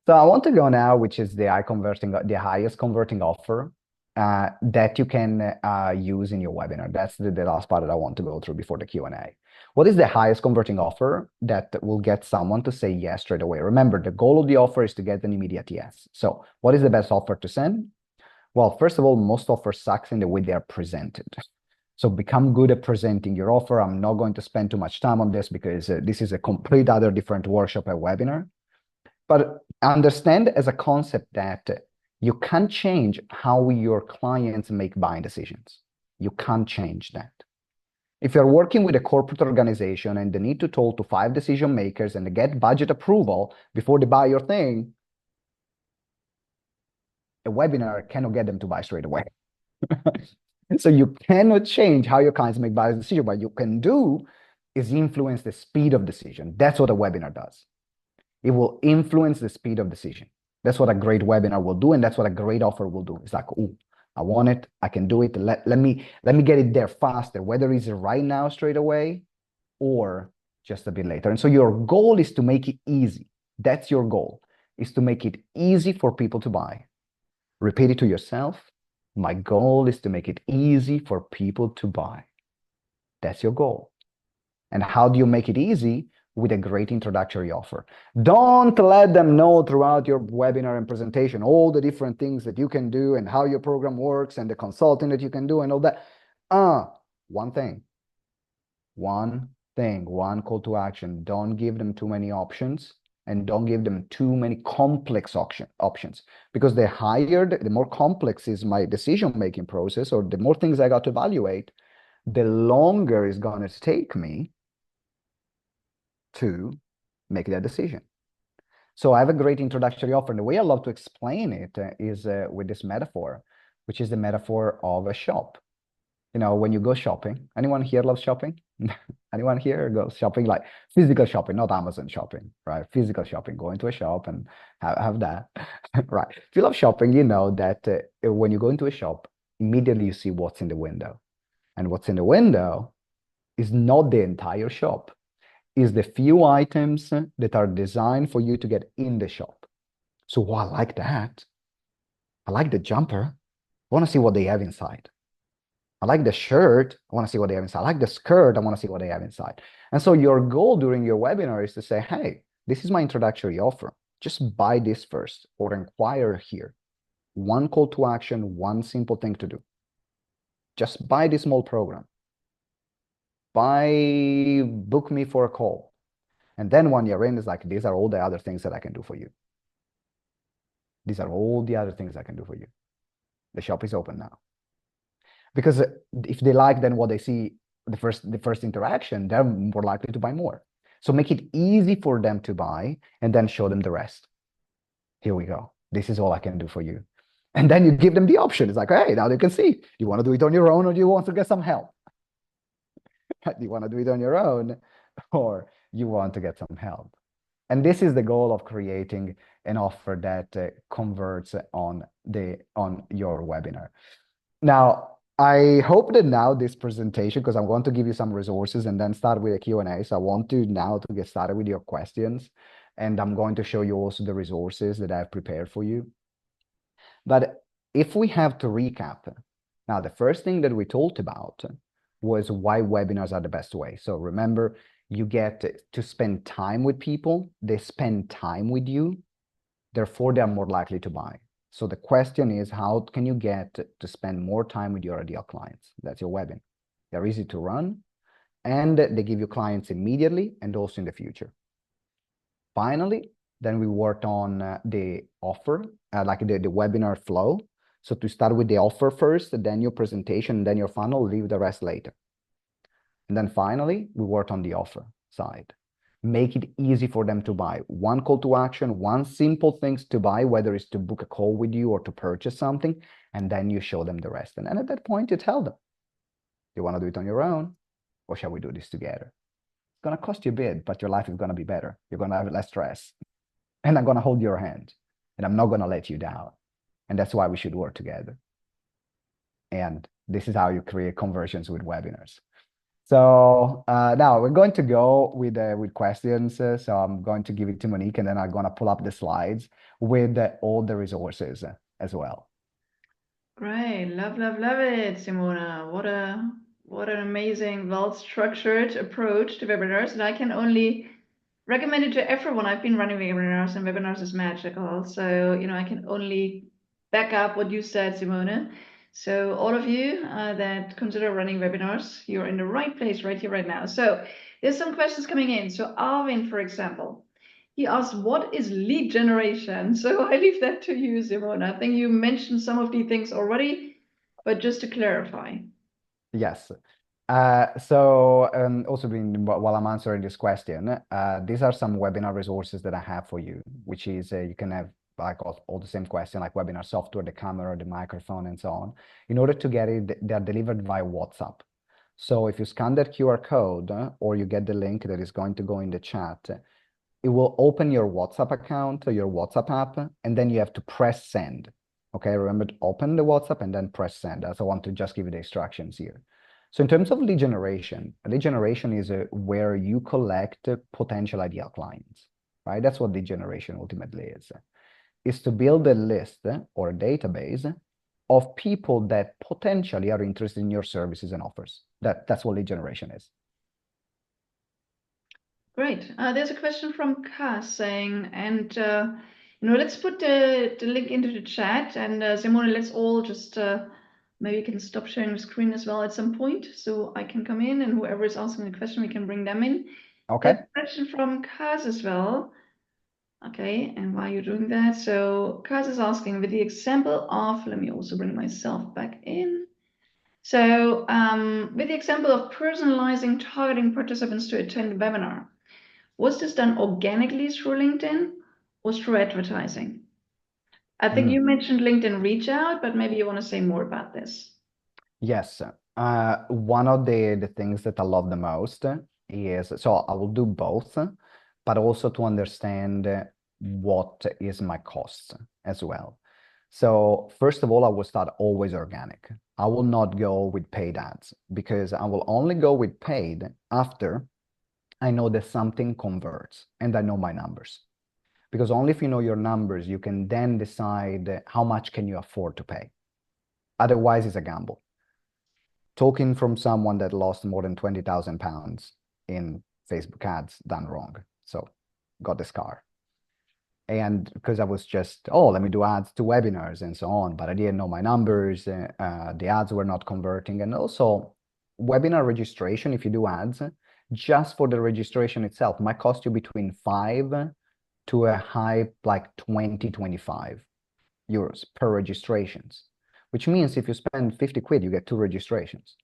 So I want to go now, which is the highest converting offer that you can use in your webinar. That's the last part that I want to go through before the Q&A. What is the highest converting offer that will get someone to say yes straight away? Remember, the goal of the offer is to get an immediate yes. So what is the best offer to send? Well, first of all, most offers sucks in the way they are presented. So become good at presenting your offer. I'm not going to spend too much time on this because this is a complete other different workshop and webinar. But understand as a concept that you can't change how your clients make buying decisions. You can't change that. If you're working with a corporate organization and they need to talk to 5 decision makers and get budget approval before they buy your thing, a webinar cannot get them to buy straight away. So you cannot change how your clients make buying decisions. What you can do is influence the speed of decision. That's what a webinar does. It will influence the speed of decision. That's what a great webinar will do, and that's what a great offer will do. It's like, oh, I want it, I can do it. Let me get it there faster, whether it's right now straight away or just a bit later. And so your goal is to make it easy. That's your goal, is to make it easy for people to buy. Repeat it to yourself. My goal is to make it easy for people to buy. That's your goal. And how do you make it easy? With a great introductory offer. Don't let them know throughout your webinar and presentation all the different things that you can do and how your program works and the consulting that you can do and all that. One thing, one call to action. Don't give them too many options and don't give them too many complex options, because the more complex is my decision-making process, or the more things I got to evaluate, the longer it's going to take me to make that decision. So I have a great introductory offer. And the way I love to explain it is with this metaphor, which is the metaphor of a shop. You know, when you go shopping, anyone here loves shopping? Anyone here goes shopping, like physical shopping, not Amazon shopping, right? Physical shopping, go into a shop and have that, right? If you love shopping, you know that when you go into a shop, immediately you see what's in the window. And what's in the window is not the entire shop. Is the few items that are designed for you to get in the shop. So, I like that. I like the jumper. I want to see what they have inside. I like the shirt. I want to see what they have inside. I like the skirt. I want to see what they have inside. And so your goal during your webinar is to say, hey, this is my introductory offer. Just buy this first or inquire here. One call to action, one simple thing to do. Just buy this small program. Book me for a call. And then when you're in, it's like, these are all the other things that I can do for you. These are all the other things I can do for you. The shop is open now. Because if they like then what they see, the first interaction, they're more likely to buy more. So make it easy for them to buy and then show them the rest. Here we go. This is all I can do for you. And then you give them the option. It's like, hey, now they can see. Do you want to do it on your own or do you want to get some help? Do you want to do it on your own or you want to get some help? And this is the goal of creating an offer that converts on your webinar. Now, I hope that now this presentation, because I'm going to give you some resources and then start with a Q&A. So I want to now to get started with your questions. And I'm going to show you also the resources that I've prepared for you. But if we have to recap, now the first thing that we talked about was why webinars are the best way. So remember, you get to spend time with people. They spend time with you. Therefore, they're more likely to buy. So the question is, how can you get to spend more time with your ideal clients? That's your webinar. They're easy to run, and they give you clients immediately and also in the future. Finally, then we worked on the offer, like the webinar flow. So to start with the offer first, then your presentation, then your funnel, leave the rest later. And then finally, we work on the offer side. Make it easy for them to buy. One call to action, one simple things to buy, whether it's to book a call with you or to purchase something, and then you show them the rest. And then at that point, you tell them, you want to do it on your own, or shall we do this together? It's going to cost you a bit, but your life is going to be better. You're going to have less stress. And I'm going to hold your hand, and I'm not going to let you down. And that's why we should work together. And this is how you create conversions with webinars. So now we're going to go with questions. So I'm going to give it to Monique, and then I'm going to pull up the slides with all the resources as well. Great, love it, Simona. What an amazing, well-structured approach to webinars, and I can only recommend it to everyone. I've been running webinars, and webinars is magical. So I can only back up what you said, Simone. So all of you that consider running webinars, you're in the right place right here, right now. So there's some questions coming in. So Arvin, for example, he asked, what is lead generation? So I leave that to you, Simone. I think you mentioned some of the things already, but just to clarify. Yes. Also while I'm answering this question, these are some webinar resources that I have for you, which is you can have like all the same question, like webinar software, the camera, the microphone, and so on. In order to get it, they are delivered via WhatsApp. So if you scan that QR code or you get the link that is going to go in the chat, it will open your WhatsApp account or your WhatsApp app, and then you have to press send. Okay, remember to open the WhatsApp and then press send. As I want to just give you the instructions here. So in terms of lead generation is where you collect potential ideal clients, right? That's what lead generation ultimately is to build a list or a database of people that potentially are interested in your services and offers. That's what lead generation is. Great. There's a question from Cass saying, and let's put the link into the chat, and Simone, let's all just maybe you can stop sharing the screen as well at some point, so I can come in, and whoever is asking the question, we can bring them in. Okay. There's a question from Cass as well. Okay, and while you're doing that, so Kaz is asking with the example of, let me also bring myself back in. So with the example of personalizing targeting participants to attend a webinar, was this done organically through LinkedIn or through advertising? I think you mentioned LinkedIn reach out, but maybe you want to say more about this. Yes. One of the things that I love the most is, so I will do both, but also to understand what is my cost as well. So first of all, I will start always organic. I will not go with paid ads because I will only go with paid after I know that something converts and I know my numbers. Because only if you know your numbers, you can then decide how much can you afford to pay. Otherwise, it's a gamble. Talking from someone that lost more than 20,000 pounds in Facebook ads done wrong. So got the scar. And because I was just, let me do ads to webinars and so on, but I didn't know my numbers. The ads were not converting. And also webinar registration, if you do ads, just for the registration itself, might cost you between 5 to a high like 20, 25 euros per registrations, which means if you spend 50 quid, you get 2 registrations.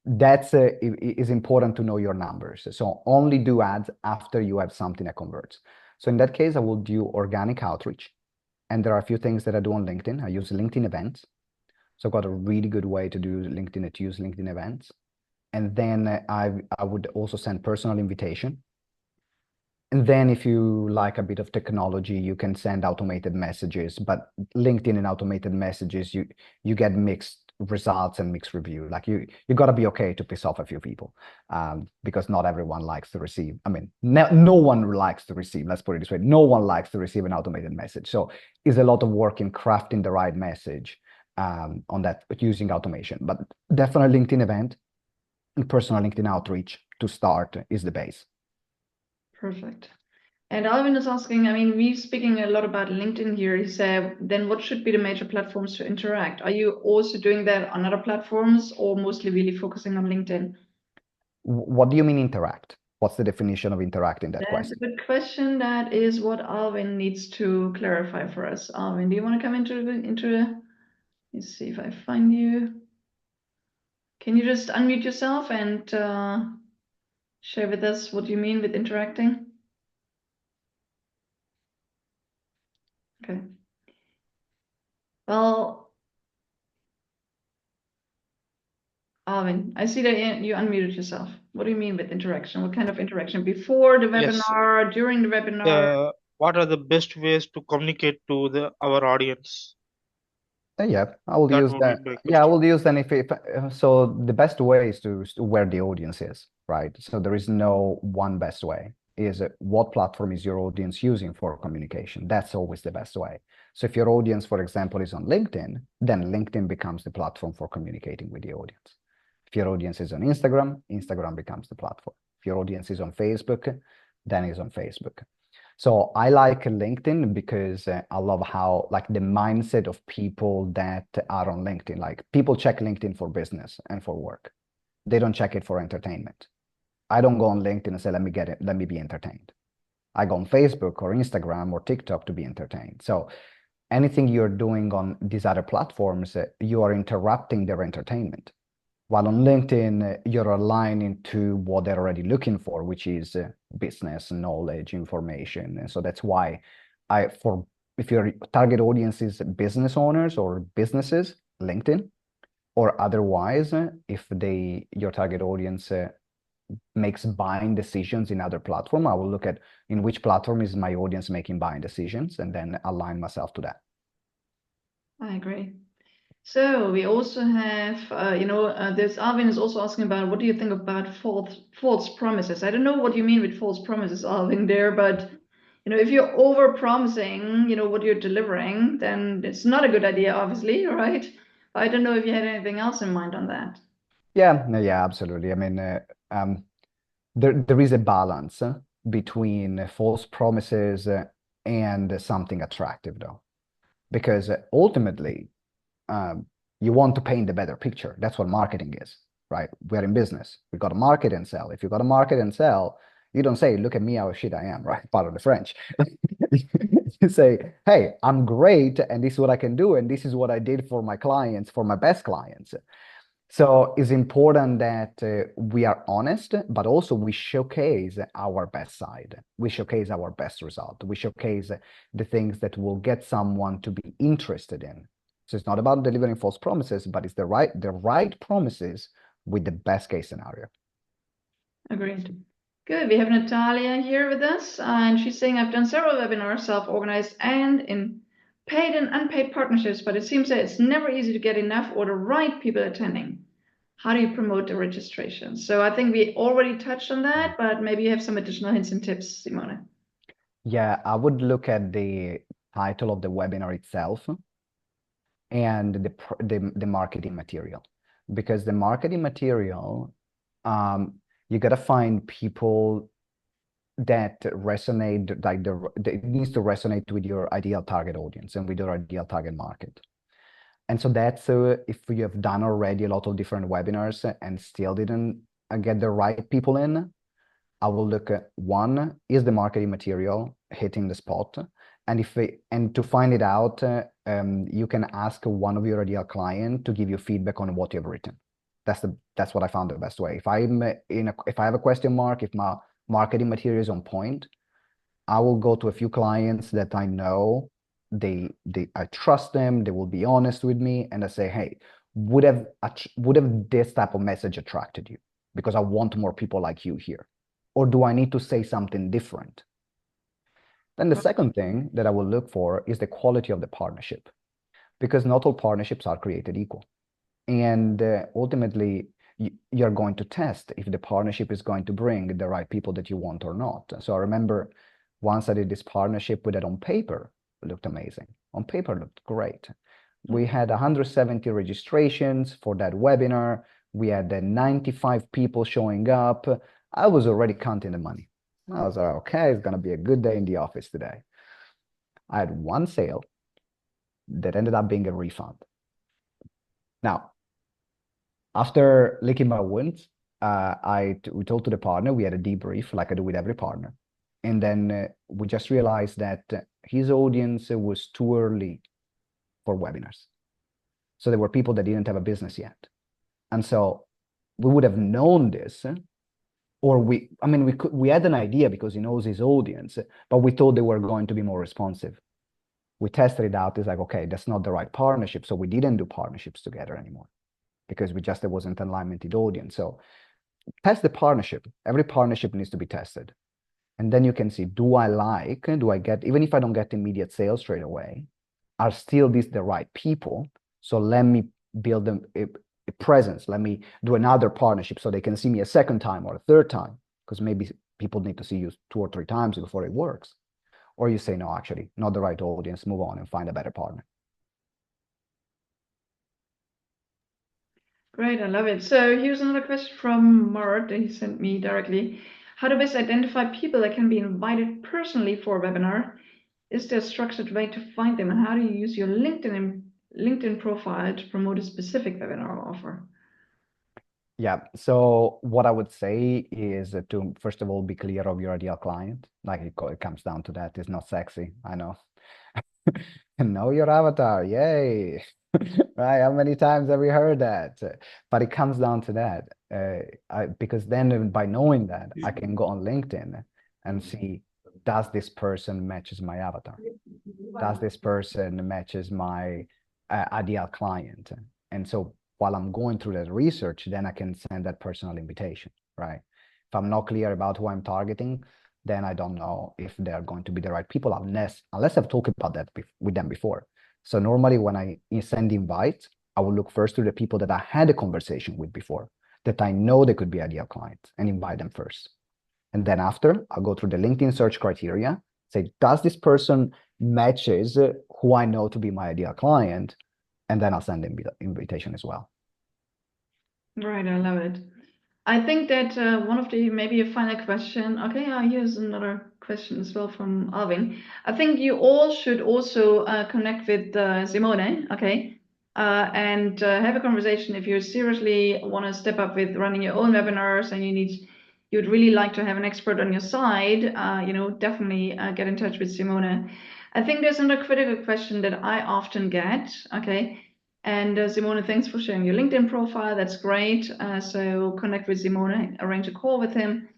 That's is important to know your numbers. So only do ads after you have something that converts. So in that case, I will do organic outreach. And there are a few things that I do on LinkedIn. I use LinkedIn events. So I've got a really good way to do LinkedIn, to use LinkedIn events. And then I would also send personal invitation. And then if you like a bit of technology, you can send automated messages, but LinkedIn and automated messages, you get mixed results and mixed review. Like you got to be okay to piss off a few people because not everyone likes to receive. I mean, no one likes to receive, let's put it this way. No one likes to receive an automated message. So it's a lot of work in crafting the right message on that using automation, but definitely LinkedIn event and personal LinkedIn outreach to start is the base. Perfect. And Alvin is asking, I mean, we're speaking a lot about LinkedIn here. He said, then what should be the major platforms to interact? Are you also doing that on other platforms or mostly really focusing on LinkedIn? What do you mean interact? What's the definition of interacting? That That's a question. good question. That is what Alvin needs to clarify for us. Alvin, do you want to come let's see if I find you. Can you just unmute yourself and share with us what you mean with interacting? Okay. Well, Alvin, I see that you unmuted yourself. What do you mean with interaction? What kind of interaction? Before the Yes. webinar, during the webinar? What are the best ways to communicate to our audience? Yeah, I will That use would be that. my Yeah, I question. will use then if so the best way is to where the audience is, right? So there is no one best way. Is what platform is your audience using for communication? That's always the best way. So if your audience, for example, is on LinkedIn, then LinkedIn becomes the platform for communicating with the audience. If your audience is on Instagram, Instagram becomes the platform. If your audience is on Facebook, then it's on Facebook. So I like LinkedIn because I love how like the mindset of people that are on LinkedIn, like people check LinkedIn for business and for work. They don't check it for entertainment. I don't go on LinkedIn and say, let me get it, let me be entertained. I go on Facebook or Instagram or TikTok to be entertained. So anything you're doing on these other platforms, you are interrupting their entertainment. While on LinkedIn, you're aligning to what they're already looking for, which is business, knowledge, information. And so that's why if your target audience is business owners or businesses, LinkedIn, or otherwise, if your target audience makes buying decisions in other platform, I will look at in which platform is my audience making buying decisions and then align myself to that. I agree. So we also have, there's Alvin is also asking about what do you think about false promises? I don't know what you mean with false promises, Alvin, there, but if you're over promising, what you're delivering, then it's not a good idea, obviously, right? I don't know if you had anything else in mind on that. Yeah, no, yeah, absolutely. I mean, there is a balance between false promises and something attractive, though, because ultimately, um, you want to paint a better picture. That's what marketing is, right? We're in business. We got to market and sell. If you got to market and sell, you don't say, "Look at me, how shit I am," right? Part of the French. You say, "Hey, I'm great, and this is what I can do, and this is what I did for my clients, for my best clients." So it's important that we are honest, but also we showcase our best side. We showcase our best result. We showcase the things that will get someone to be interested in. So it's not about delivering false promises, but it's the right promises with the best case scenario. Agreed. Good. We have Natalia here with us, and she's saying, I've done several webinars, self-organized and in paid and unpaid partnerships, but it seems that it's never easy to get enough or the right people attending. How do you promote the registration? So I think we already touched on that, but maybe you have some additional hints and tips, Simone. Yeah, I would look at the title of the webinar itself and the marketing material, because the marketing material, you got to find people that resonate, like it needs to resonate with your ideal target audience and with your ideal target market. And so that's if you have done already a lot of different webinars and still didn't get the right people in, I will look at one, is the marketing material hitting the spot? And to find it out, you can ask one of your ideal client to give you feedback on what you've written. That's what I found the best way. If if I have a question mark, if my marketing material is on point, I will go to a few clients that I know I trust them, they will be honest with me, and I say, hey, would have this type of message attracted you? Because I want more people like you here. Or do I need to say something different? Then the second thing that I will look for is the quality of the partnership, because not all partnerships are created equal. And ultimately, you're going to test if the partnership is going to bring the right people that you want or not. So I remember once I did this partnership with it on paper, it looked amazing. On paper, it looked great. We had 170 registrations for that webinar. We had 95 people showing up. I was already counting the money. I was like, okay, it's going to be a good day in the office today. I had one sale that ended up being a refund. Now, after licking my wounds, we told to the partner, we had a debrief like I do with every partner. And then we just realized that his audience was too early for webinars. So there were people that didn't have a business yet. And so we would have known this, or we had an idea because he knows his audience, but we thought they were going to be more responsive. We tested it out. It's like, okay, that's not the right partnership. So we didn't do partnerships together anymore because there wasn't an alignmented audience. So test the partnership. Every partnership needs to be tested. And then you can see, do I get, even if I don't get immediate sales straight away, are still these the right people? So let me build them a presence. Let me do another partnership so they can see me a second time or a third time, because maybe people need to see you 2 or 3 times before it works. Or you say, no, actually, not the right audience, move on and find a better partner. Great, I love it. So here's another question from Mart that he sent me directly. How to best identify people that can be invited personally for a webinar? Is there a structured way to find them? And how do you use your LinkedIn profile to promote a specific webinar offer? Yeah, so what I would say is to, first of all, be clear of your ideal client. Like it comes down to that. It's not sexy, I know. Know your avatar, yay. Right? How many times have we heard that? But it comes down to that. Because then by knowing that, I can go on LinkedIn and see, does this person matches my avatar? Does this person matches my ideal client? And so while I'm going through that research, then I can send that personal invitation, right? If I'm not clear about who I'm targeting, then I don't know if they're going to be the right people unless I've talked about that with them before. So normally when I send invites, I will look first to the people that I had a conversation with before, that I know they could be ideal clients, and invite them first. And then after, I'll go through the LinkedIn search criteria, say, does this person matches who I know to be my ideal client? And then I'll send the invitation as well. Right, I love it. I think that one of the, maybe a final question. Okay, here's another question as well from Alvin. I think you all should also connect with Simone, okay, and have a conversation if you seriously want to step up with running your own webinars and you'd really like to have an expert on your side, definitely get in touch with Simone. I think there's another critical question that I often get, okay. And Simone, thanks for sharing your LinkedIn profile. That's great. So connect with Simone, arrange a call with him.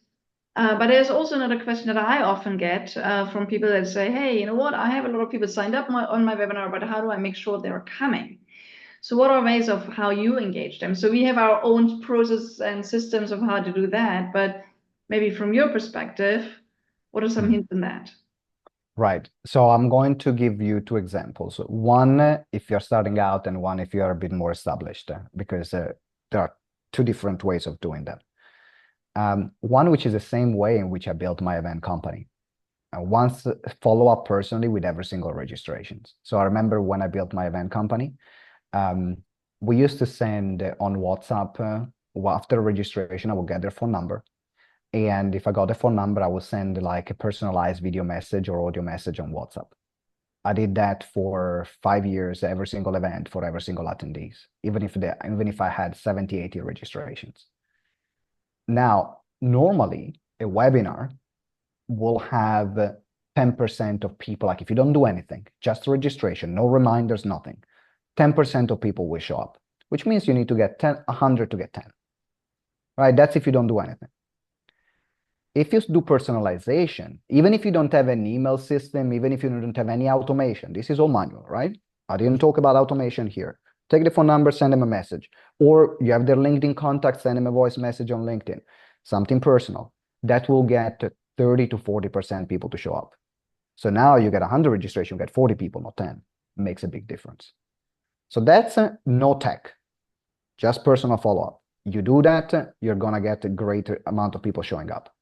But there's also another question that I often get from people that say, hey, you know what? I have a lot of people signed up on my webinar, but how do I make sure they're coming? So what are ways of how you engage them? So we have our own process and systems of how to do that. But maybe from your perspective, what are some hints in that? Right. So I'm going to give you 2 examples. One, if you're starting out, and one, if you're a bit more established, because there are 2 different ways of doing that. One, which is the same way in which I built my event company. Once follow up personally with every single registrations. So I remember when I built my event company, we used to send on WhatsApp, after registration, I would get their phone number. And if I got a phone number, I would send like a personalized video message or audio message on WhatsApp. I did that for 5 years, every single event for every single attendees, even if I had 70, 80 registrations. Now, normally a webinar will have 10% of people, like if you don't do anything, just registration, no reminders, nothing, 10% of people will show up, which means you need to get 100 to get 10, right? That's if you don't do anything. If you do personalization, even if you don't have an email system, even if you don't have any automation, this is all manual, right? I didn't talk about automation here. Take the phone number, send them a message, or you have their LinkedIn contact, send them a voice message on LinkedIn, something personal. That will get 30 to 40% people to show up. So now you get 100 registration, you get 40 people, not 10. It makes a big difference. So that's no tech, just personal follow-up. You do that, you're gonna get a greater amount of people showing up.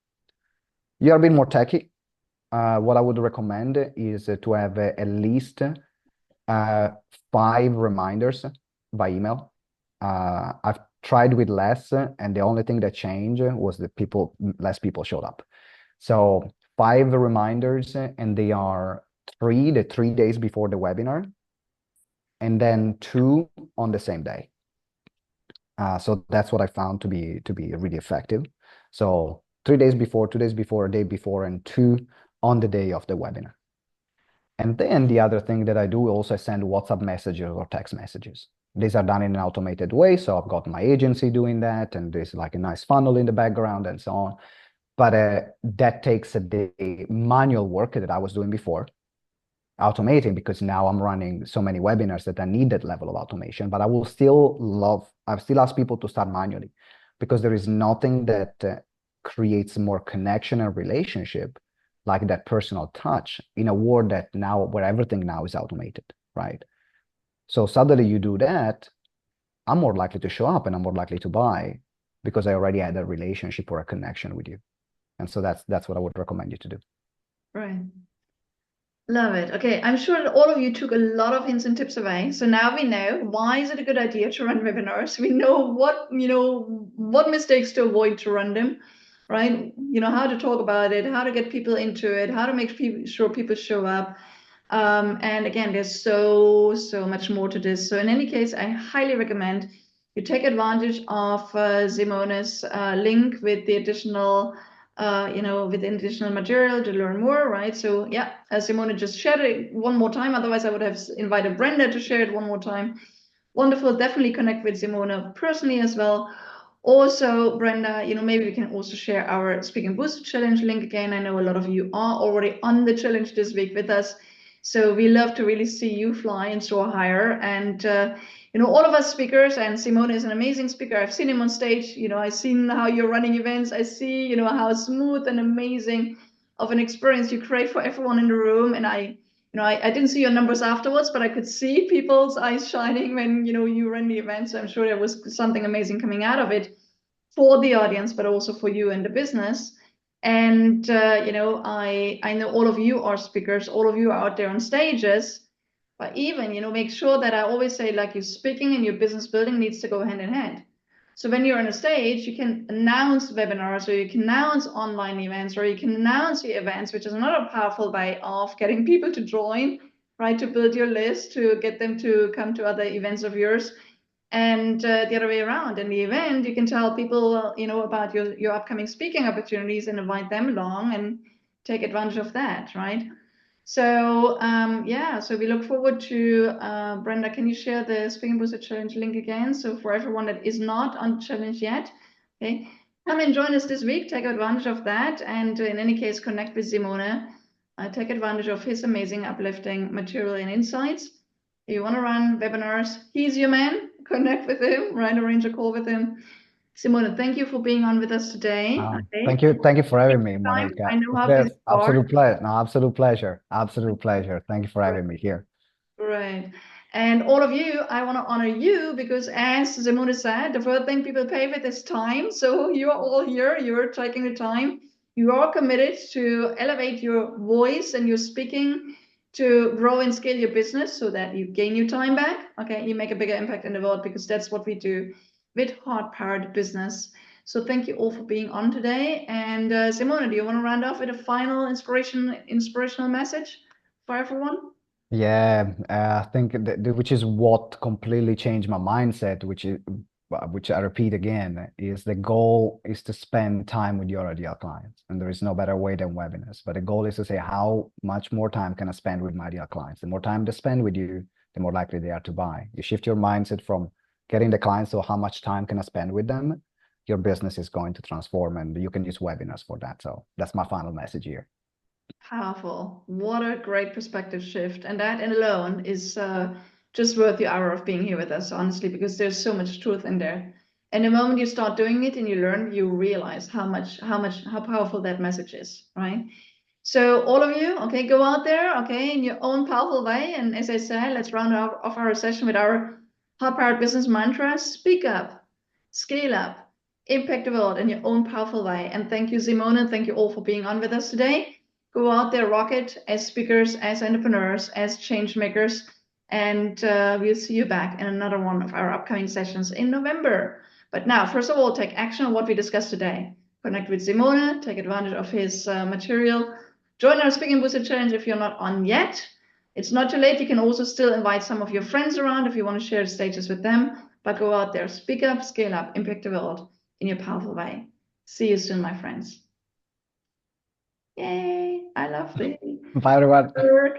You're a bit more techy. What I would recommend is to have at least 5 reminders by email. I've tried with less, and the only thing that changed was that less people showed up. So 5 reminders, and they are 3 days before the webinar, and then 2 on the same day. So that's what I found to be really effective. So 3 days before, 2 days before, a day before, and two on the day of the webinar. And then the other thing that I do also send WhatsApp messages or text messages. These are done in an automated way. So I've got my agency doing that, and there's like a nice funnel in the background and so on. But that takes a day manual work that I was doing before, automating, because now I'm running so many webinars that I need that level of automation. But I still ask people to start manually, because there is nothing that creates more connection and relationship like that personal touch in a world that now where everything now is automated, right? So suddenly you do that, I'm more likely to show up and I'm more likely to buy because I already had a relationship or a connection with you. And so that's what I would recommend you to do. Right. Love it. Okay, I'm sure that all of you took a lot of hints and tips away. So now we know why is it a good idea to run webinars. We know what mistakes to avoid to run them, right? How to talk about it, how to get people into it, how to make sure people show up. And again, there's so much more to this. So in any case, I highly recommend you take advantage of Simone's link with the additional with additional material to learn more, right? So yeah, Simone just shared it one more time. Otherwise, I would have invited Brenda to share it one more time. Wonderful. Definitely connect with Simone personally as well. Also, Brenda, maybe we can also share our Speaking Booster Challenge link again. I know a lot of you are already on the challenge this week with us. So we love to really see you fly and soar higher. And all of us speakers, and Simone is an amazing speaker. I've seen him on stage. I've seen how you're running events. I see, how smooth and amazing of an experience you create for everyone in the room. And I didn't see your numbers afterwards, but I could see people's eyes shining when, you ran the event. So I'm sure there was something amazing coming out of it for the audience, but also for you and the business. And, I know all of you are speakers, all of you are out there on stages. But even, make sure that I always say, like, your speaking and your business building needs to go hand in hand. So when you're on a stage, you can announce webinars, or you can announce online events, or you can announce your events, which is another powerful way of getting people to join, right? To build your list, to get them to come to other events of yours. And the other way around, in the event, you can tell people, about your upcoming speaking opportunities and invite them along and take advantage of that, right? So so we look forward to Brenda. Can you share the Speaking Booster Challenge link again? So for everyone that is not on the challenge yet, okay, come and join us this week. Take advantage of that, and in any case, connect with Simone. Take advantage of his amazing, uplifting material and insights. If you want to run webinars, he's your man. Connect with him, right? Arrange a call with him. Simone, thank you for being on with us today. Okay. Thank you for having me, Monica. I know how busy you are. Absolute pleasure. No, absolute pleasure. Absolute pleasure. Thank you for having me here. Right. And all of you, I want to honor you, because as Simone said, the first thing people pay with is time. So you are all here, you're taking the time, you are committed to elevate your voice and your speaking, to grow and scale your business so that you gain your time back. Okay, you make a bigger impact in the world, because that's what we do with Heart-Powered Business. So thank you all for being on today. And Simone, do you want to round off with a final inspirational message for everyone? Yeah, I think which is what completely changed my mindset, which I repeat again, is the goal is to spend time with your ideal clients. And there is no better way than webinars. But the goal is to say, how much more time can I spend with my ideal clients? The more time they spend with you, the more likely they are to buy. You shift your mindset from getting the clients to how much time can I spend with them, your business is going to transform, and you can use webinars for that. So that's my final message here. Powerful. What a great perspective shift. And that in alone is just worth the hour of being here with us, honestly, because there's so much truth in there. And the moment you start doing it and you learn, you realize how powerful that message is, right? So all of you, okay, go out there, okay, in your own powerful way. And as I said, let's round off our session with our Heart-Powered Business mantra: speak up, scale up, impact the world in your own powerful way. And thank you, Simone. Thank you all for being on with us today. Go out there, rock it, as speakers, as entrepreneurs, as change makers. And we'll see you back in another one of our upcoming sessions in November. But now, first of all, take action on what we discussed today. Connect with Simone, take advantage of his material. Join our Speaking Booster Challenge if you're not on yet. It's not too late. You can also still invite some of your friends around if you want to share the status with them, but go out there, speak up, scale up, impact the world in your powerful way. See you soon, my friends. Yay, I love the Bye, everyone. work.